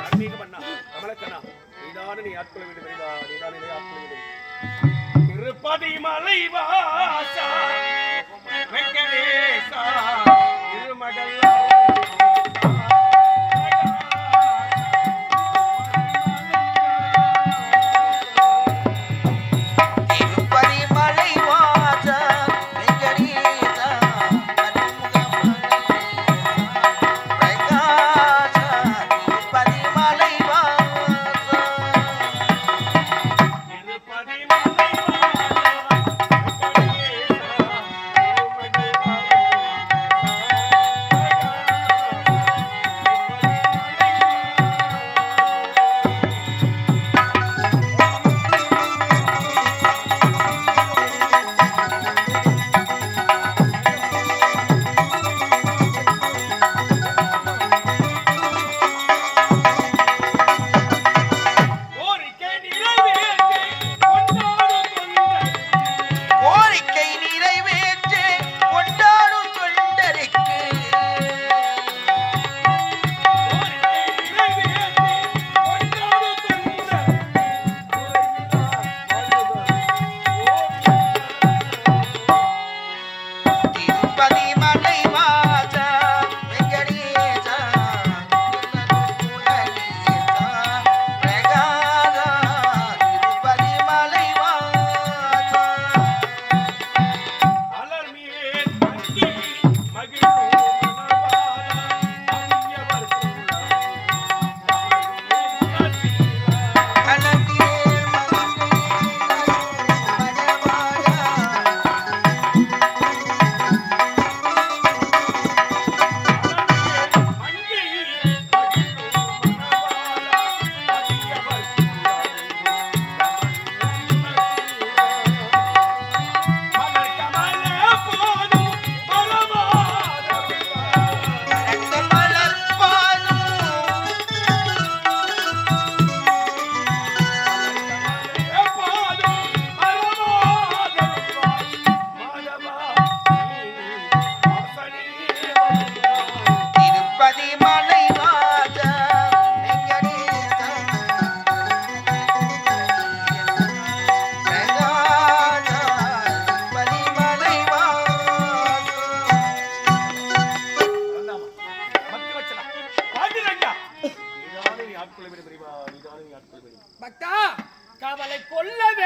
அன்மீகமண்ணா, கமலக்கண்ணா, நீதான நீ ஆட்கொள்ள வேண்டும். நீதான நீ ஆட்கொள்ள வேண்டும். திருப்பதி மலை வாசா வெங்கடேசா திருமகள்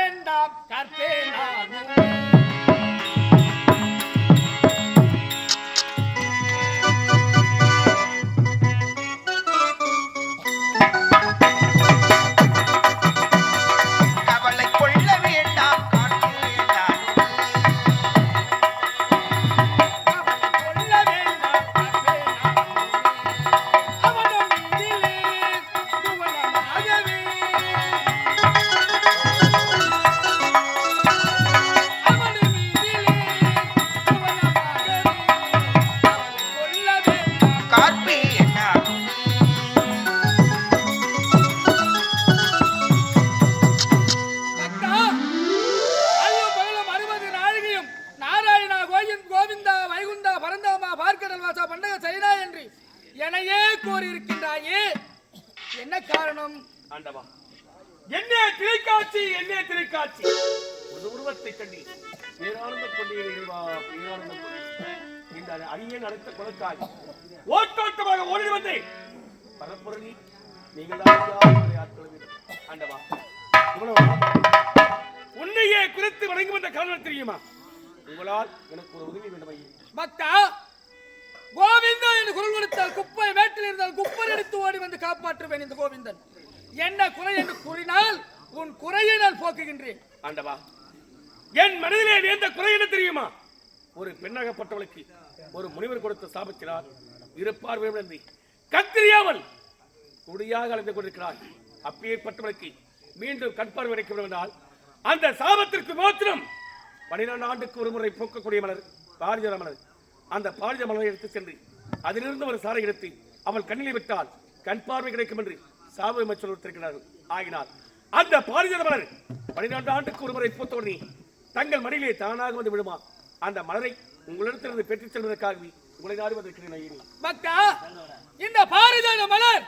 வேண்டாம் கற்பே நானும் கவலை கொள்ள வேண்டாம் காற்றே நானும் கொள்ள வேண்டாம் கற்பே நானும் அவனும் மீதிலே துவனமாகவே அவனும் மீதிலே துவனமாகவே அவனை கொள்ள வேண்டாம் காற்பே நானும் அக்கா, ஐயும் பகலும் 60 நாழிகையும் நாராயணா கோவிந்தா வைகுந்தா பரந்தாமா பார்க்கடல் வாசா பண்டக சைனா என்று என்னையே கோரியிருக்கின்றாயே என்ன காரணம்? ஆண்டவா, என்ன திரைக்காட்சி, என்ன திரைக்காட்சி! ஒரு உருவத்தை கண்டி பேரானந்த கொண்டீர் இறைவா, பேரானந்த கொண்டீர். இந்த அடியேன் அழைத்த கொலைக்காய் ஓட்டோட்டமாக ஓடி வந்தேன். பரப்புரணி நீங்கள் தான் ஆட்களை ஆண்டவா, இவ்வளவு உன்னையே குறித்து வணங்கி வந்த காரணம் தெரியுமா? உங்களால் எனக்கு ஒரு உதவி வேண்டும் ஐயா. பக்தா, கோவிந்தா என்று குரல் கொடுத்தால் குப்பை வேட்டில் இருந்தால் குப்பர் எடுத்து ஓடி வந்து காப்பாற்றுவேன். இந்த கோவிந்தன் என்ன குறை என்று கூறினால் உன் குறையை நான் போக்குகின்றேன். ஆண்டவா, என் மனதிலே நேர்ந்த குறை என்ன தெரியுமா? ஒரு பெண்ணாகப்பட்டவளுக்கு ஒரு முனிவர் கொடுத்த சாபத்தினால் இருப்பார் விழுந்து கத்திரியாமல் குடியாக அலைந்து கொண்டிருக்கிறார். அப்பேற்பட்டவளுக்கு மீண்டும் கண்பார்வை வைக்க வேண்டும் என்றால் அந்த சாபத்திற்கு மாத்திரம் 12 ஆண்டுக்கு ஒரு முறை போக்கக்கூடிய மலர் பாரிஜாத மலர். அந்த பாரிஜ மலரை எடுத்து சென்று அதிலிருந்து ஒரு சாரை எடுத்து அவள் கண்ணிலே விட்டால் கண் பார்வை கிடைக்கும் என்று சாப அமைச்சர் ஒருத்திருக்கிறார்கள். ஆகினால் அந்த பாரிஜாத மலர் 12 ஆண்டுக்கு ஒரு முறை பூத்தவுடனே தங்கள் மடியிலே தானாக வந்து விடுமா. அந்த மலரை உங்களிடத்திலிருந்து பெற்றுச் செல்வதற்காகவே உங்களை நாடி வந்திருக்கிறேன். பக்தா, இந்த பாரிஜாத மலர்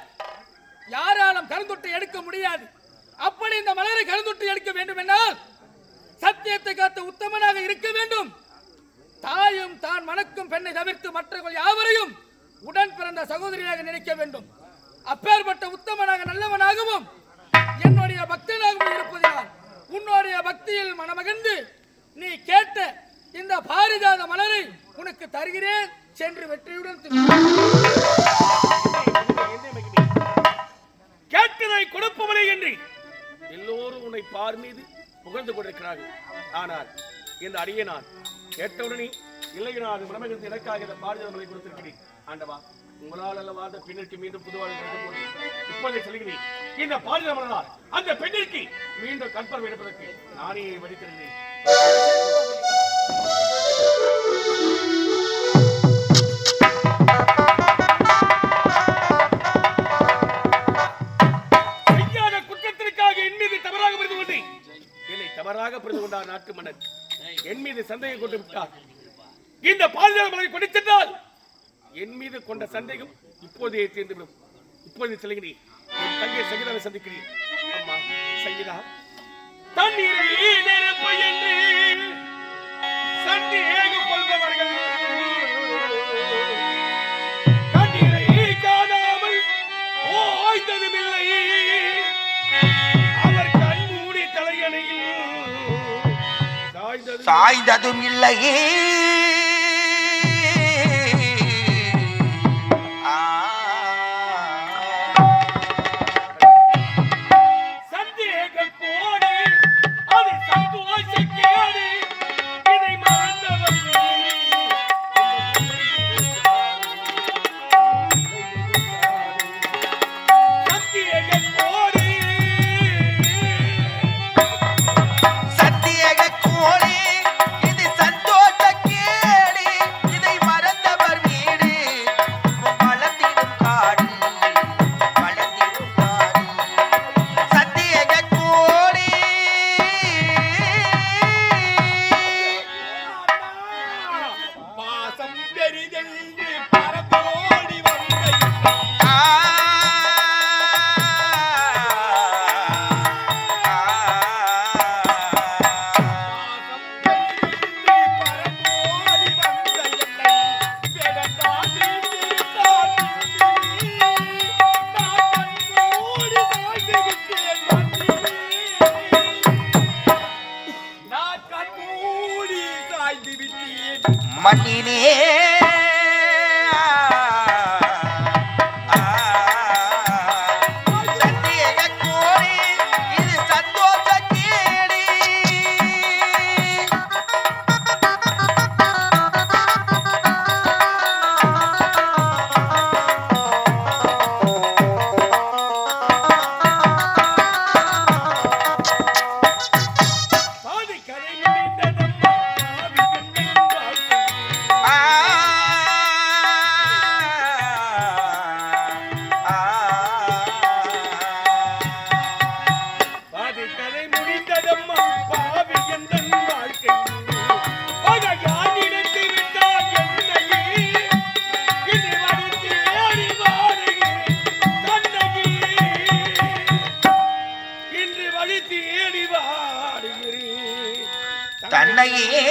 யாராலும் கருந்தொட்டு எடுக்க முடியாது. அப்படி இந்த மலரை கருந்தொட்டு எடுக்க வேண்டும் என்றால் சத்தியத்தை காத்த உத்தமனாக இருக்க வேண்டும். தாயும் தான் மணக்கும் பெண்ணை தவிர்த்து மற்றவர்கள் யாவரையும் உடன் பிறந்த சகோதரியாக நினைக்க வேண்டும். அப்பேற்பட்ட உத்தமனாக நல்லவனாகவும் என்னுடைய பக்தனாகவும் இருப்பதால் உன்னுடைய பக்தியில் மனமகிழ்ந்து நீ கேட்ட இந்த பாரிஜாத மலரை உனக்கு தருகிறேன். சென்று வெற்றியுடன் கேட்டதை கொடுப்பவனே என்று எல்லோரும் உன்னை பார் மீது புகழ்ந்து கொண்டிருக்கிறார்கள். ஆனால் இந்த அடியேனான் கேட்டவுடனே இல்லையினால் மனமகிழ்ந்து எனக்காக இந்த பாரிஜாத மலரை கொடுத்திருக்கிறேன். ஆண்டவா, உங்களால் அல்லவா அந்த பெண்ணிற்கு மீண்டும் புதுவாழ்வு கிடைக்கும் போது இப்போதை சொல்கிறேன், இந்த பாரிஜாத மலரால் அந்த பெண்ணிற்கு மீண்டும் கண்பார்வை எடுப்பதற்கு நானே வடித்திருந்தேன். செய்யாத குற்றத்திற்காக என் மீது தவறாக புரிந்து கொண்டேன். என்னை தவறாக புரிந்து கொண்டார் நாட்டு மன்னர். என் மீது சந்தேகம் கொண்டு விட்டார். இந்த பாரிஜாத மலரை கொண்டு சென்றால் என் மீது கொண்ட சந்தேகம் இப்போதே தீர்ந்துவிடும். இப்போது செல்கிறேன். என் தங்கை சங்கீதாவை சந்திக்கிறேன். அம்மா சங்கீதா, தண்ணீரை நெருப்பு என்று சந்தேகம் கொள்பவர்கள் கண்ணீரை காணாமல் ஓய்ந்ததுமில்லை. அவர் கண் மூடி தலையணையில் சாய்ந்ததும் இல்லையே. சந்தேகத்தோடு அது சந்தோஷக்கேடு. இதை மறந்தவர்கள் சந்தேகத்தோடு சத்தியக கோழி இது சந்தோஷக்கேடு. மண்ணிலே சந்தேக கோரி இது சந்தோஷ கேடி பாதி கதை முடிந்ததம்மா பாதி கதை முடிந்ததம்மா பாவி எந்தன் வாழ்க்கை பகையால் நினைத்து விட்டால் என்னையே இது வடித்து ஏறி வாடுகிறேன் தன்னையே இன்று வடித்து ஏறி வாடுகிறேன் தன்னையே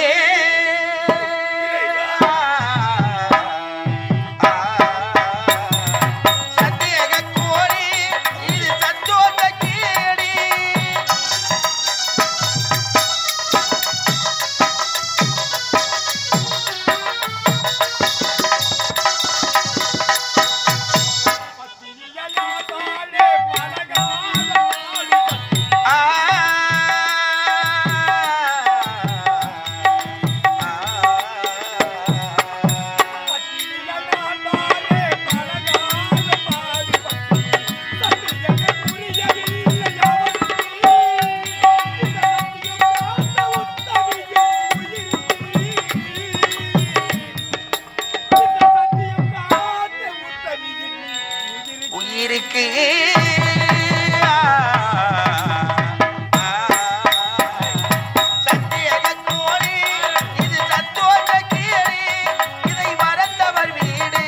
சந்தேக கோரி இது சந்தோஷ கேடி பத்தினியலா பாடே பலகால பாடி உயிருக்கு சந்தேக கோரி இது சந்தோஷ கேடி இதை மறந்தவர் வீடு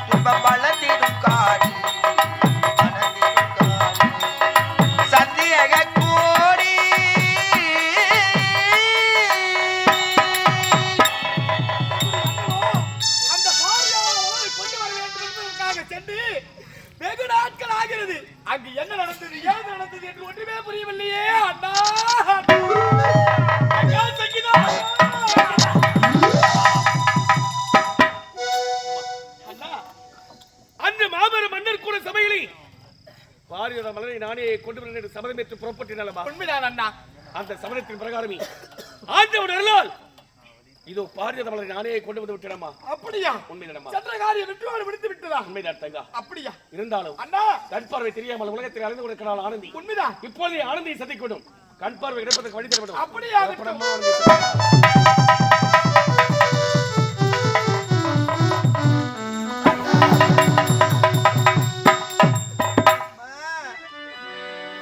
துன்பம் வளர்ந்திடும் காடு வளர்ந்திடும் காடு. சந்தேக கோரி அந்த பார்வையாளரை கொண்டு வர வேண்டும் என்பதற்காக சென்று வெகு நாட்கள் ஆகிறது. அங்கு என்ன நடந்தது ஏது நடந்தது என்று ஒன்றுமே புரியவில்லையே. அண்ணா அண்ணா, சங்கீதா! அண்ணா, அன்று மாபெரும் மன்னர் கூட சபையிலே பாரியோட மலரை நானே கொண்டு வரேன் என்று சபதம் ஏற்று புறப்பட்டினாலமா? உண்மைதான் அண்ணா. அந்த சபதத்தின் பிரகாரமே ஆண்டவன் அருளால் இதோ பாரியோட மலரை நானே கொண்டு வந்து விட்டேனம்மா. அப்படியா? உண்மைதானம்மா. சென்ற காரியம் வெற்றியோடு முடித்து விட்டதா? உண்மைதான் தங்கா. அப்படியா? இருந்தாலும் அண்ணா கண் பார்வை தெரியாமல் உலகத்தில் அழிந்து கொடுக்கிறாள் ஆனந்தி. உண்மைதான். இப்போதே ஆனந்தியை சந்திக்கணும். கண் பார்வை கிடைப்பதற்கு வழி தரப்படும். அப்படியா?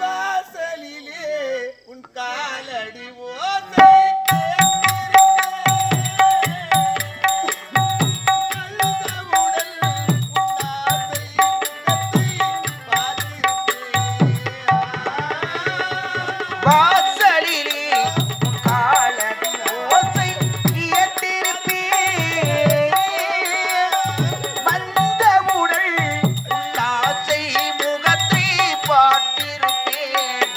வாசலிலே உன் காலடி ஓசை வாசலிலே உன் காலடி ஓசை கேட்டிருப்பே வந்தவுடல் உன் ஆசை முகத்தை பார்த்திருப்பேன்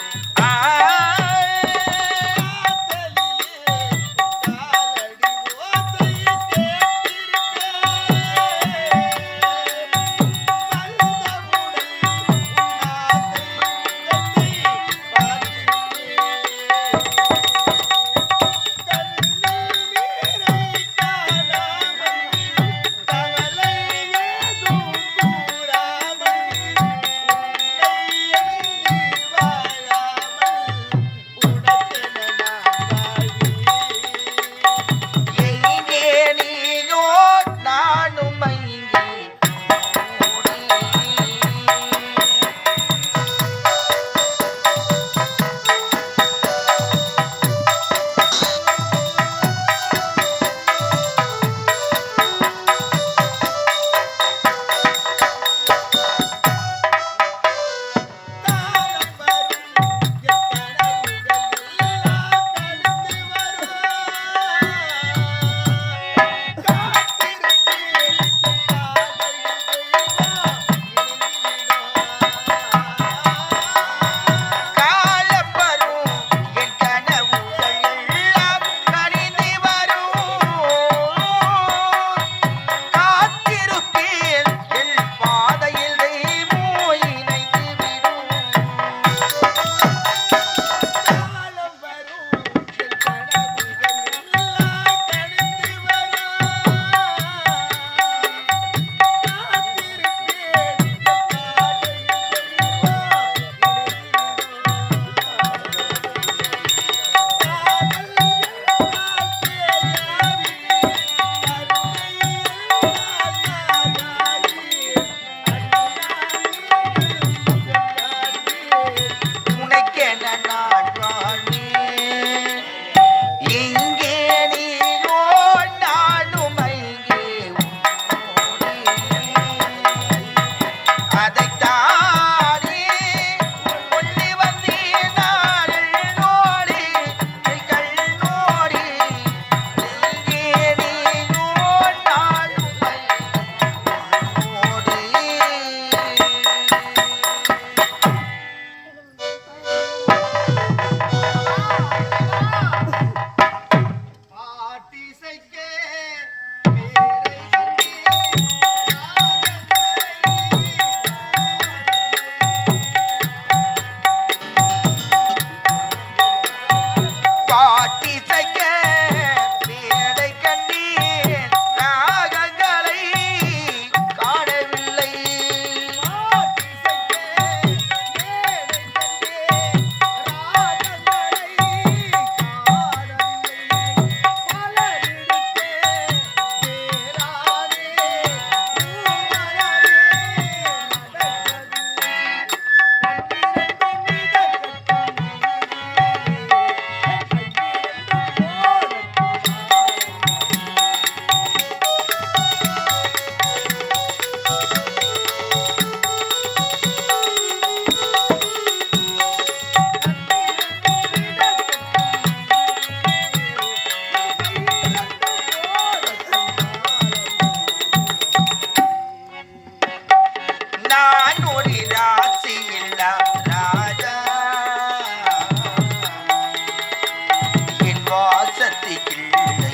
வாசத்தில்லை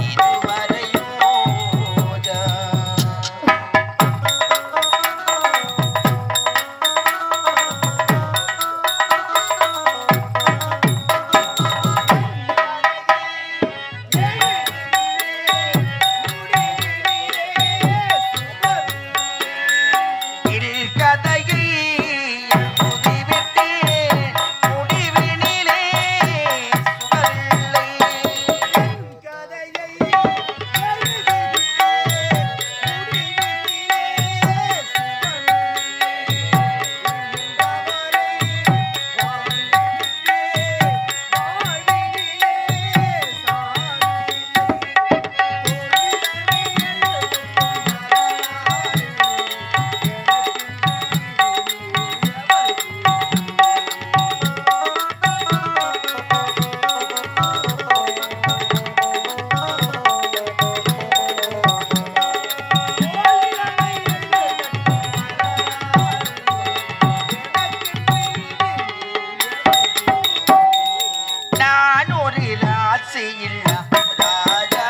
இதுவரை ரோஜா. கதையை எழுதிவிட்டேன் முடிவினிலே சுவரில்லை. நான் ஒரு ராசியில்லா ராஜா.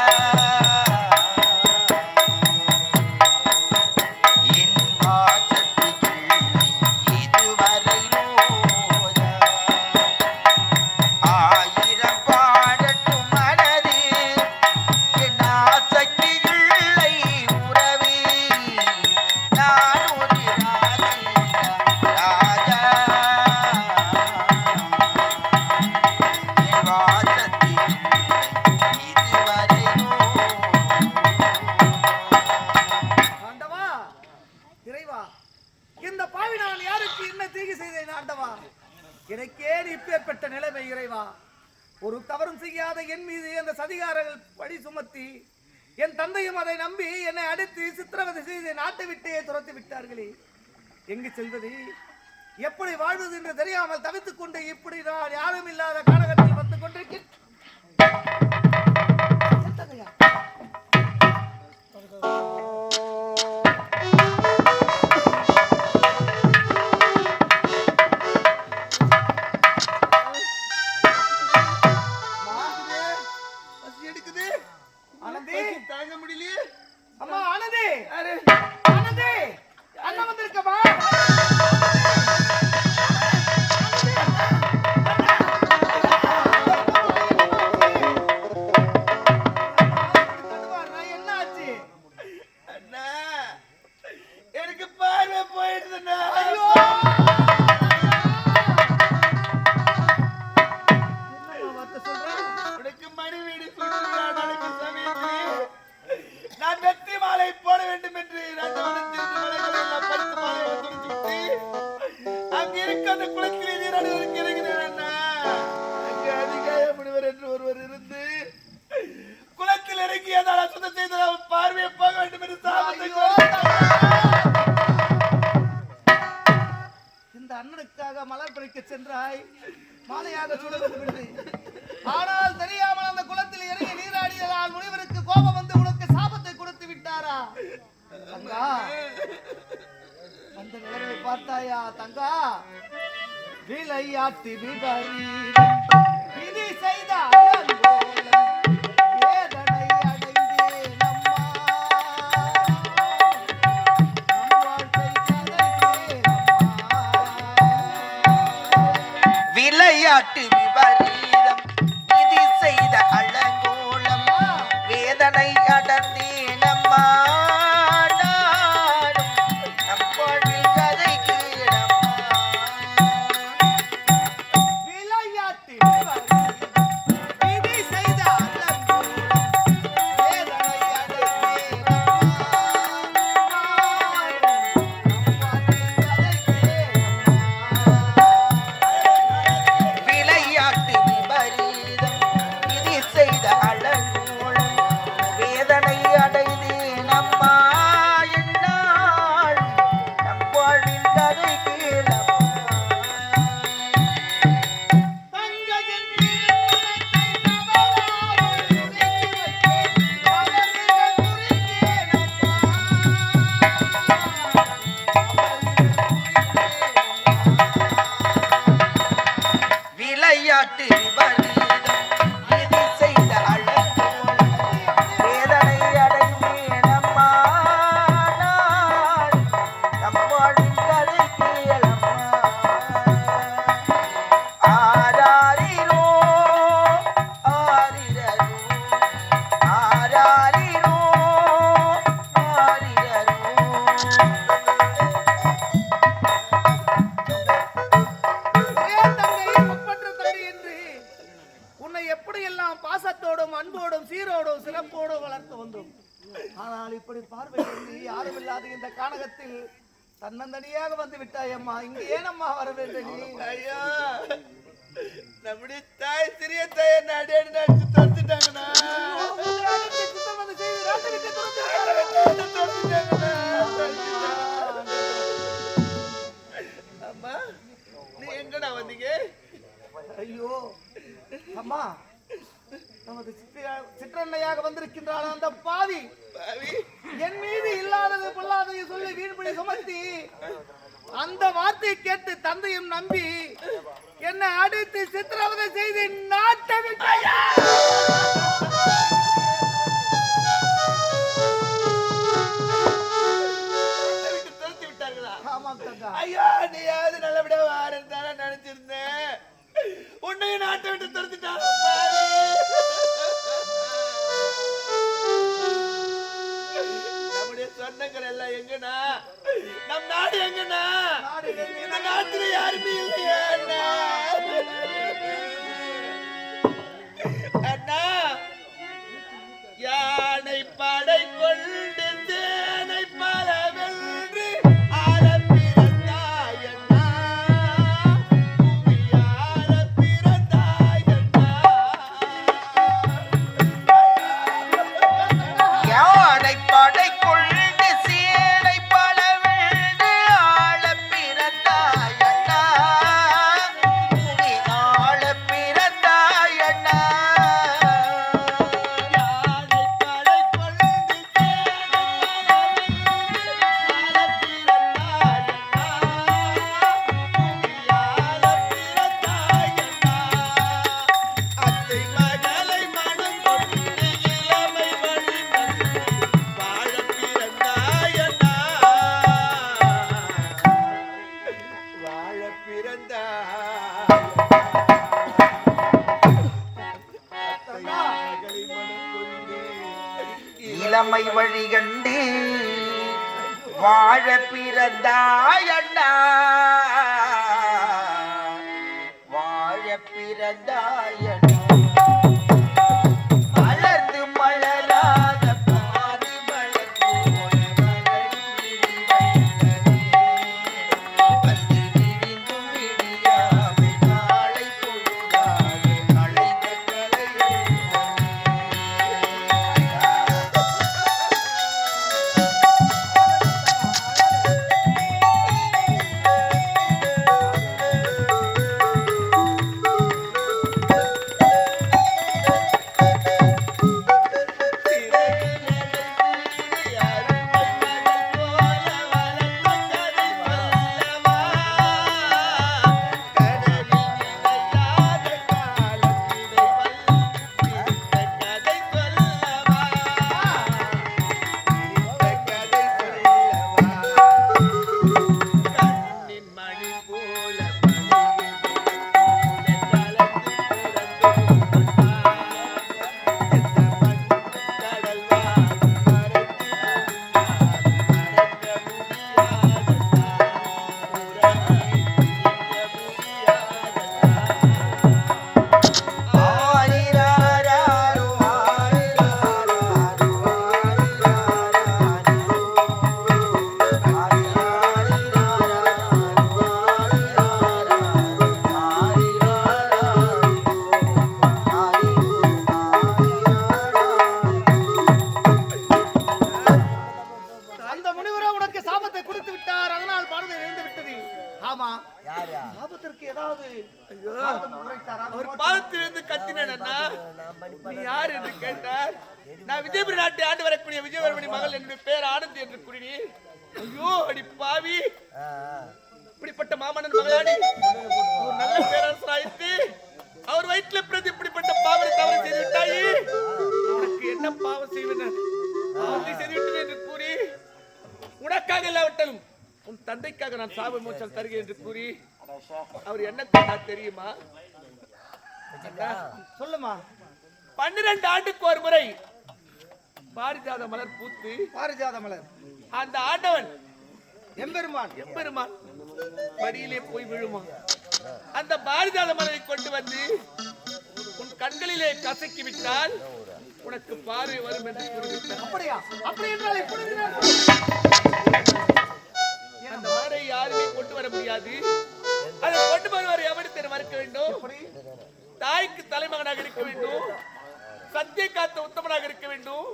என் வாசத்தில்லை இதுவரை ரோஜா. ஆயிரம் பாடட்டும் மனதே என் ஆசைக்கு இல்லை உறவே. நான் ஒரு ராசியில்லா ராஜா. என் வாசத்தில்லை இதுவரை ஆண்டவா, இறைவா, இந்த பாவி நான் யாருக்கு என்ன தீங்கு செய்தேன் ஆண்டவா? எனக்கே இப்பேற்பட்ட நிலைமை இறைவா. ஒரு தவறும் செய்யாத என் மீது அந்த சதிகாரர்கள் பழி சுமத்தி என் தந்தையும் அதை நம்பி என்னை அடித்து சித்திரவதை செய்து நாட்டை விட்டே துரத்தி விட்டார்களே. எங்கு செல்வது, எப்படி வாழ்வது என்று தெரியாமல் தவித்துக் கொண்டு இப்படி நான் யாரும் இல்லாத காலகட்டத்தில் வந்து கொண்டிருக்கிறேன். ஆனந்தி, தாங்க முடியலையே. அம்மா ஆனந்தி, ஆனந்தி, அண்ணா வந்திருக்கமா? என்ன ஆச்சு அண்ணா? எனக்கு பார்வை போயிடுதுண்ணா. ஐயோ, உனக்கு மணி வீடு நடக்கும் சமயத்தில் நான் வெற்றி மாலை போட வேண்டும் என்று அங்கு இருக்க அந்த குளத்திலே நீராடுவதற்கு இறங்கினேன் அண்ணா. அங்கு அதிகாய முனிவர் என்று ஒருவர் இருந்து குளத்தில் இறங்கி அதனால் அசுத்தம் செய்து அவன் பார்வையை போக வேண்டும் என்று சாபத்தை இந்த அண்ணனுக்காக மலர் பறிக்க சென்றாய், மாலையாக சுட வேண்டும் என்று. ஆனால் தெரியாமல் அந்த குளத்தில் இறங்கி நீராடியதால் முனிவருக்கு கோபம் வந்து உனக்கு சாபத்தை கொடுத்து விட்டாரா தங்கா? அந்த நிலைமை பார்த்தாயா தங்கா? விளையாட்டு விபரீதம் விதி செய்த அலங்கோலம் வேதனை அடைந்தேன் அம்மா. நம் வாழ்க்கை கதைக்கே அம்மா. விளையாட்டு விபரீதம் விதி செய்த அலங்கோலம் வேதனை அடர்ந்தேனம்மா. நாடும் நம் வாழ்வில் கதை கேளம்மா. விளையாட்டு எல்லாம் பாசத்தோடும் அன்போடும் சீரோடும் சிறப்போடும் வளர்த்து வந்தோம். ஆனால் இப்படி பார்வையிலிருந்து யாரும் இல்லாத இந்த கானகத்தில் தன்னந்தனியாக வந்து விட்டாய் அம்மா. இங்கு ஏனம்மா வர வேண்டும் நீ? ஐயா, நம்முடைய தாய் சிறிய தாய் என்ன அடியடி அடிச்சு தோத்துட்டாங்கண்ணா. அம்மா, நீ எங்கடா வந்தீங்க? ஐயோ அம்மா, நமது சிற்றன்னையாக வந்திருக்கின்றாள் அந்த பாவி என் மீது இல்லாதது பொல்லாததை சொல்லி வீண்படி சுமத்தி அந்த வார்த்தையை கேட்டு தந்தையும் நம்பி என்னை அடித்து சித்திரவதை செய்து நாட்டை துரத்தி விட்டாங்களா? ஆமாம் தங்கா. ஐயா, நீயாவது நல்லபடியா வாரன்னு தானே நினைச்சிருந்தேன். உன்னையும் நாட்டை விட்டு துரத்திட்டாங்க. நம்முடைய சொந்தங்கள் எல்லாம் எங்கண்ணா? நம் நாடு எங்கண்ணா? இந்த நாட்டுல யாருமே இல்லையா அண்ணா? அண்ணா, யானை படை கொண்டு சேனை பல வென்று ஆள பிறந்தாய் அண்ணா. புவியாள பிறந்தாய் அண்ணா. யானை படை கொண்டு சேனை பல வென்று ஆள பிறந்தாயண்ணா. புவி ஆள பிறந்தாயண்ணா. யானை படை கொண்டு சேனை பல வென்று ஆள பிறந்தாய் அண்ணா. புவியாள பிறந்தாய் அண்ணா. அத்தை மகளை மனம் கொண்டு இளமை வழி வந்து வாழ பிறந்தாய் அண்ணா. வாழ பிறந்தாய். அத்தை மகளை மனம் கொண்டு இளமை வழி கண்டு வாழ பிறந்தாயண்ணா. வாழ பிறந்தாயண்ணா. மலர்ந்து மலராத பாதி மலர் போல மலர்ந்து வந்து விரிந்தும் விடியாமை நாளை பொழுதாக அழைத்த கலையெழுந்தது. அந்த முனிவரே உனக்கு சாபத்தை கொடுத்து விட்டார். அதனால் பாரதி இழந்து விட்டது. ஆமா, சாபத்திற்கு ஏதாவது சாபம் உரைத்தாரா? அவர் பாதத்திலிருந்து கத்தினேன் அண்ணா. நீ யார் என்று கேட்டார். நான் விஜயபுரி நாட்டை ஆண்டு வரக்கூடிய விஜயவர்மணி மகள் என்னுடைய பேர் ஆனந்தி என்று கூறினேன். ஐயோ அடி பாவி, இப்படிப்பட்ட மாமன்னன் மகளாடி ஒரு நல்ல பேரரசராயிட்டு அவர் வயிற்றுல பிறந்து இப்படிப்பட்ட பாவனை தவறு செய்து விட்டாயே. உனக்கு என்ன பாவம் செய்வேன் செய்துவிட்டேன் என்று கூறி உனக்காக இல்லாவிட்டாலும் உன் தந்தைக்காக நான் சாப மோட்சம் தருகிறேன் என்று கூறி அவர் என்ன சொன்னார் தெரியுமா? சொல்லுமா. 12 ஆண்டுக்கு ஒரு முறை பாரிஜாத மலர் பூத்து பாரிஜாத மலர் அந்த ஆண்டவன் எம்பெருமான் மடியிலே போய் விழுமா. அந்த பாரிஜாத மலரை கொண்டு வந்து உன் கண்களிலே கசக்கி விட்டால் உனக்கு பார்வை வரும் என்று கூறிவிட்டார். அப்படியா? அப்படி என்றால் இப்பொழுது நான் அந்த மலரை யாருமே கொண்டு வர முடியாது. அதை கொண்டு வருவார் எவனத்தை மறுக்க வேண்டும். தாய்க்கு தலைமகனாக இருக்க வேண்டும். சத்திய காத்த உத்தமனாக இருக்க வேண்டும்.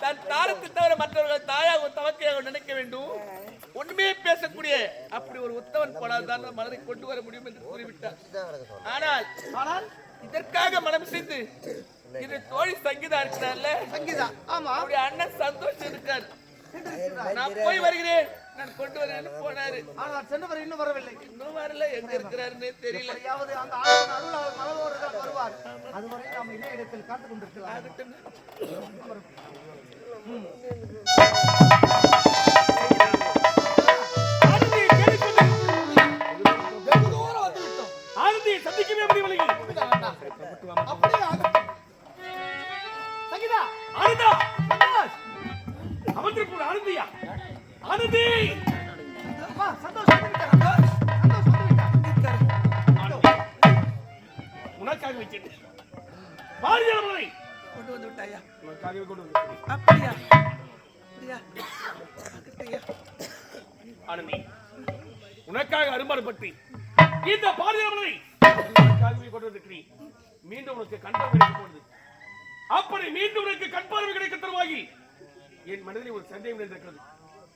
தன் தாரத்தை தவிர மற்றவர்கள் தாயாக தவக்கையாக நினைக்க வேண்டும். ஒண்ணுமே பேசக்கூடிய அப்படி ஒரு உத்தவன் போனால் தான் மலரை கொண்டு வர முடியும் என்று கூறிவிட்டார். ஆனால் இதற்காக மனம் செய்து இது தோழி சங்கீதா இருக்கிறார்ல, சங்கீதா. ஆமா, அவருடைய அண்ணன் சந்தோஷம் இருக்கார். நான் போய் வருகிறேன், நான் கொண்டு வரேன்னு போனாரு. ஆனால் சென்றவர் இன்னும் வரவில்லை. இன்னும் வரல, எங்க இருக்கிறாருன்னு தெரியல. எப்படியாவது அந்த ஆண்டவன் அருளால் மலரோடு தான் வருவார். அதுவரை நாம் இதே இடத்தில் காத்துக் கொண்டிருக்கலாம். ஆனந்தியை சந்திக்கவே முடியவில்லை. அப்படியே ஆகட்டும். சங்கீதா, ஆனந்தா, அமர்ந்திருக்கும் ஆனந்தியா, ஆனந்தி. அம்மா, சந்தோஷம் வந்துவிட்டார். சந்தோஷம் வந்துவிட்டார். உனக்காக வச்சேன் பாரியாளர்களை கொண்டு வந்து விட்டாயா? உனக்காகவே கொண்டு வந்து. அப்படியா? ஆனந்தி, உனக்காக அரும்பாடுபட்டு இந்த பாரியாளர்களை உனக்காகவே கொண்டு வந்திருக்கிறேன். மீண்டும் உனக்கு கண்பார்வை கிடைக்க போகுது. அப்படி மீண்டும் உனக்கு கண்பார்வை கிடைக்க தருவாகி என் மனதில் ஒரு சந்தேகம் இருக்கிறது.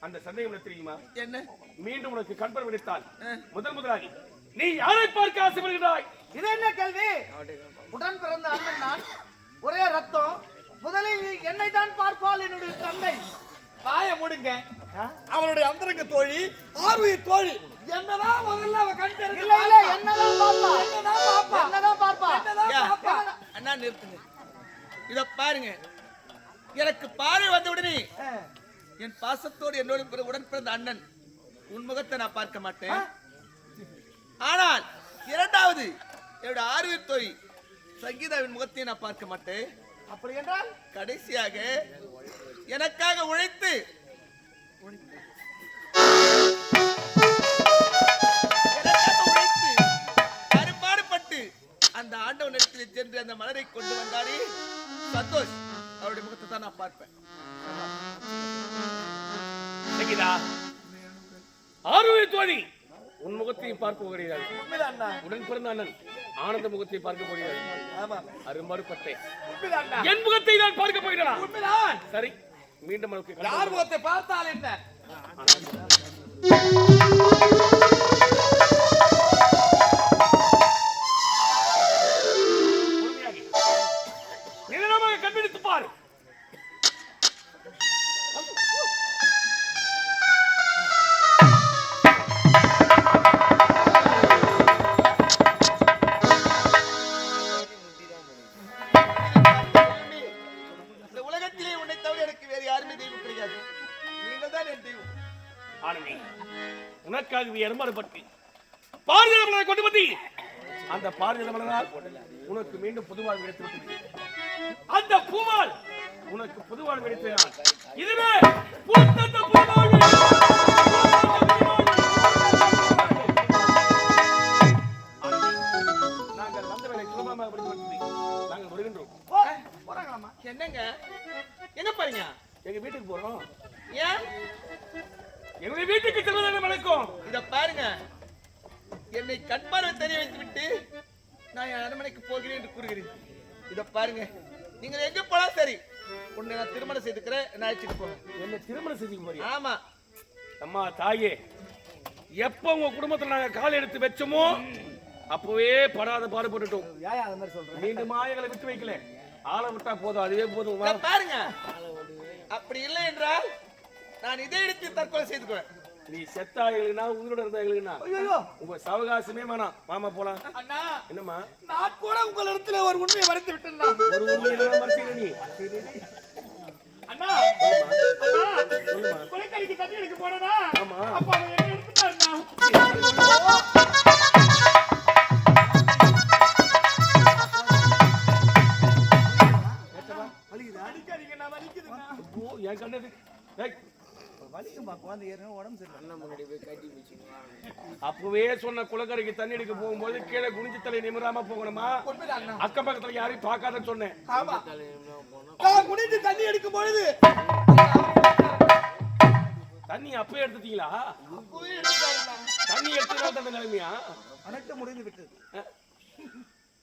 அந்த சந்தேகம் என்ன தெரியுமா? என்ன? மீண்டும் உனக்கு கண்பார்வை கிடைத்தால் முதலாகி நீ யாரை பார்க்க ஆசைப்படுகிறாய்? இது என்ன கேள்வி? உடன் பிறந்த அண்ணன் நான், ஒரே ரத்தம். முதலில் என்னை தான் பார்ப்பாள் என்னுடைய தந்தை. வாய மூடுங்க. அவனுடைய அந்தரங்க தோழி, ஆர்வீர் தோழி. என்னதான் முதல்ல அவ கண் தெரிஞ்சு இல்ல இல்ல, என்னதான் பார்ப்பா, என்னதான் பார்ப்பா. அண்ணா நிறுத்துங்க. இத பாருங்க, எனக்கு பார்வை வந்த உடனே என் பாசத்தோடு என்னோடு உடன் பிறந்த அண்ணன் உன் முகத்தை நான் பார்க்க மாட்டேன். ஆனால் இரண்டாவது என்னோட ஆர்வீர் தோழி சங்கீதாவின் முகத்தை நான் பார்க்க மாட்டேன். அப்படி என்றால் கடைசியாக எனக்காக உழைத்து அரும்பாடுபட்டு அந்த ஆண்டவன் இடத்தில் சென்று அந்த மலரை கொண்டு வந்தாரே சந்தோஷ், அவருடைய முகத்தை தான் நான் பார்ப்பேன். ஆர்வீர் தோழி உன் முகத்தையும் பார்க்க போகிறார்கள். உடன் பிறந்த அண்ணன் ஆனந்த முகத்தை பார்க்க போகிறார்கள். அரும்பாடுபட்டேன் என் முகத்தை நான் பார்க்க போகிறேன். சரி, மீண்டும் யார் முகத்தை பார்த்தால் என்ன? நிதானமாக கண்பிடித்து பாரு. உலகத்திலே உன்னை தவிர எனக்கு வேறு யாருமே தெய்வம் கிடையாது. நீங்கள் தான் என் தெய்வம். ஆனந்தி, உனக்காகவே அரும்பாடுபட்டு பாரிஜாத கொண்டு வந்து அந்த பாரிஜாத மலரால் உனக்கு மீண்டும் புதுவாழ்வு கிடைத்து அந்த பூவால் உனக்கு புதுவாழ்வு கிடைத்தான். இதுவே பூத்தந்த புதுவாழ்வு. நாங்கள் வந்த வேலை சுலபமாக படித்து நாங்கள் வருகின்றோம். போறாங்களாமா? என்னங்க எங்க பாருங்க? எங்க வீட்டுக்கு போறோம். ஏன்? எங்களுடைய வீட்டுக்கு செல்வதான வணக்கம். இத பாருங்க, என்னை கண்பார்வை தெரிய வைத்து விட்டு நான் என் அரண்மனைக்கு போகிறேன் என்று கூறுகிறேன். இத பாருங்க, நீங்க எங்க போனா சரி, உன்னை நான் திருமணம் செய்துக்கிறேன், என்ன அழைச்சிட்டு போங்க. என்ன திருமணம் செஞ்சுக்க போறீங்க? ஆமா. அம்மா தாயே, எப்ப உங்க குடும்பத்துல நாங்க கால் எடுத்து வச்சோமோ அப்பவே படாத பாடுபட்டுட்டோம். மீண்டுமா எங்களை விட்டு வைக்கல. ஆளை விட்டா போதும், அதுவே போதும். பாருங்க, அப்படி இல்லை என்றால் நான் இதே எடுத்து தற்கொலை செய்துக்குவேன். நீ செத்தா எங்களுக்குனா உங்களோட இருந்தா எங்களுக்குனா உங்க சவகாசமே வேணாம். மாமா போலாம். அண்ணா, என்னம்மா? நான் கூட உங்கள் இடத்துல ஒரு உண்மையை மறைத்து விட்டேன். ஒரு உண்மையை மறைச்சீங்க நீ. அண்ணா, கொலைக்காரிக்கு தண்ணி எடுக்க போனதா? ஆமா. அப்ப அவன் என்ன எடுத்துட்டாருண்ணா? என் கண்ணது வலிக்குமா குழந்தை ஏறணும் உடம்பு சரி அப்பவே சொன்ன குளக்கரைக்கு தண்ணி எடுக்க போகும்போது கீழே குனிஞ்சு தலை நிமிராம போகணுமா? அக்கம் பக்கத்துல யாரையும் பார்க்காதன்னு சொன்னேன். ஆமா நான் குனிந்து தண்ணி எடுக்கும் பொழுது தண்ணி அப்பவே எடுத்துட்டீங்களா? தண்ணி எடுத்துதான் அந்த நிலைமையா? அனைத்து முடிந்து விட்டது.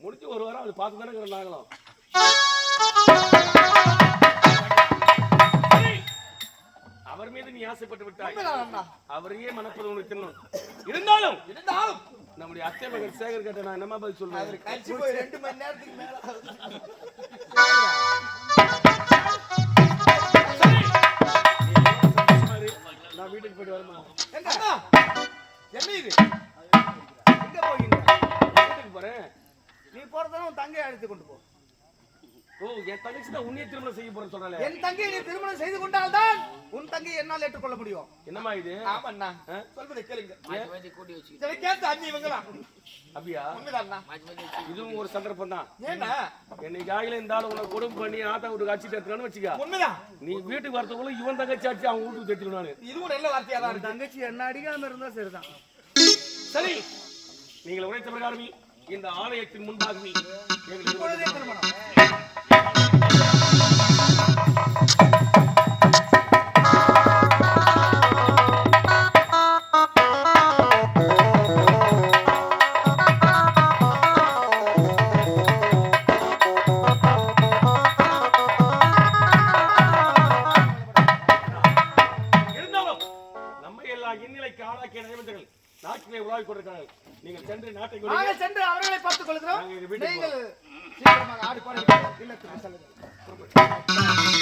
முடிஞ்சு ஒரு வாரம் அது பார்த்து தானே நாங்களும். அவர் மீது நீ ஆசைப்பட்டு விட்டாய். அவரையே மனப்பது உனக்கு தின்னும். இருந்தாலும் நம்முடைய அத்தை மகன் சேகர் கிட்ட நான் என்னமா பதில் சொல்றேன்? 2 மணி நேரத்துக்கு மேல நான் வீட்டுக்கு போயிட்டு வரமா? என்ன இது எங்க போறீங்க? வீட்டுக்கு போறேன். நீ போறதான உன் தங்கையை அழைத்து கொண்டு போ. ஓ, என் தங்கச்சி தான் உன்னைய திருமணம் செய்ய போறேன்னு சொன்னாலே. என் தங்கையை நீ திருமணம் செய்து கொண்டால்தான் உன் தங்கையை என்னால் ஏற்றுக்கொள்ள முடியும். என்னமா இது? ஆமாண்ணா சொல்வதை கேளுங்க. கூட்டி வச்சு சரி கேட்டு அண்ணி இவங்களா அப்படியா? உண்மைதாண்ணா. இதுவும் ஒரு சந்தர்ப்பம் தான். ஏன்னா என்னைக்கு ஆகல இந்த ஆளு உனக்கு கொடுமை பண்ணி ஆத்தா வீட்டுக்கு அடிச்சுட்டு எடுத்துக்கான்னு வச்சுக்க. உண்மைதான். நீ வீட்டுக்கு வரதுக்குள்ள இவன் தங்கச்சி அடிச்சு அவன் வீட்டுக்கு தேத்திடும். நானு இது கூட நல்ல வார்த்தையா தான் இருக்கு. தங்கச்சி என்ன அடிக்காம இருந்தா சரிதான். சரி, நீங்கள் உரைத்த பிரகாரமே இந்த ஆலயத்தின் முன்பாகவே எங்களுக்கு திருமணம். நாட்டிலே உலாவிக் கொண்டிருக்கிறார்கள். நீங்கள் சென்று நாட்டை நாங்கள் சென்று அவர்களை பார்த்துக் கொள்கிறோம். நீங்கள் சீக்கிரமாக ஆடி பாடி இல்லத்துக்கு செல்லுங்கள்.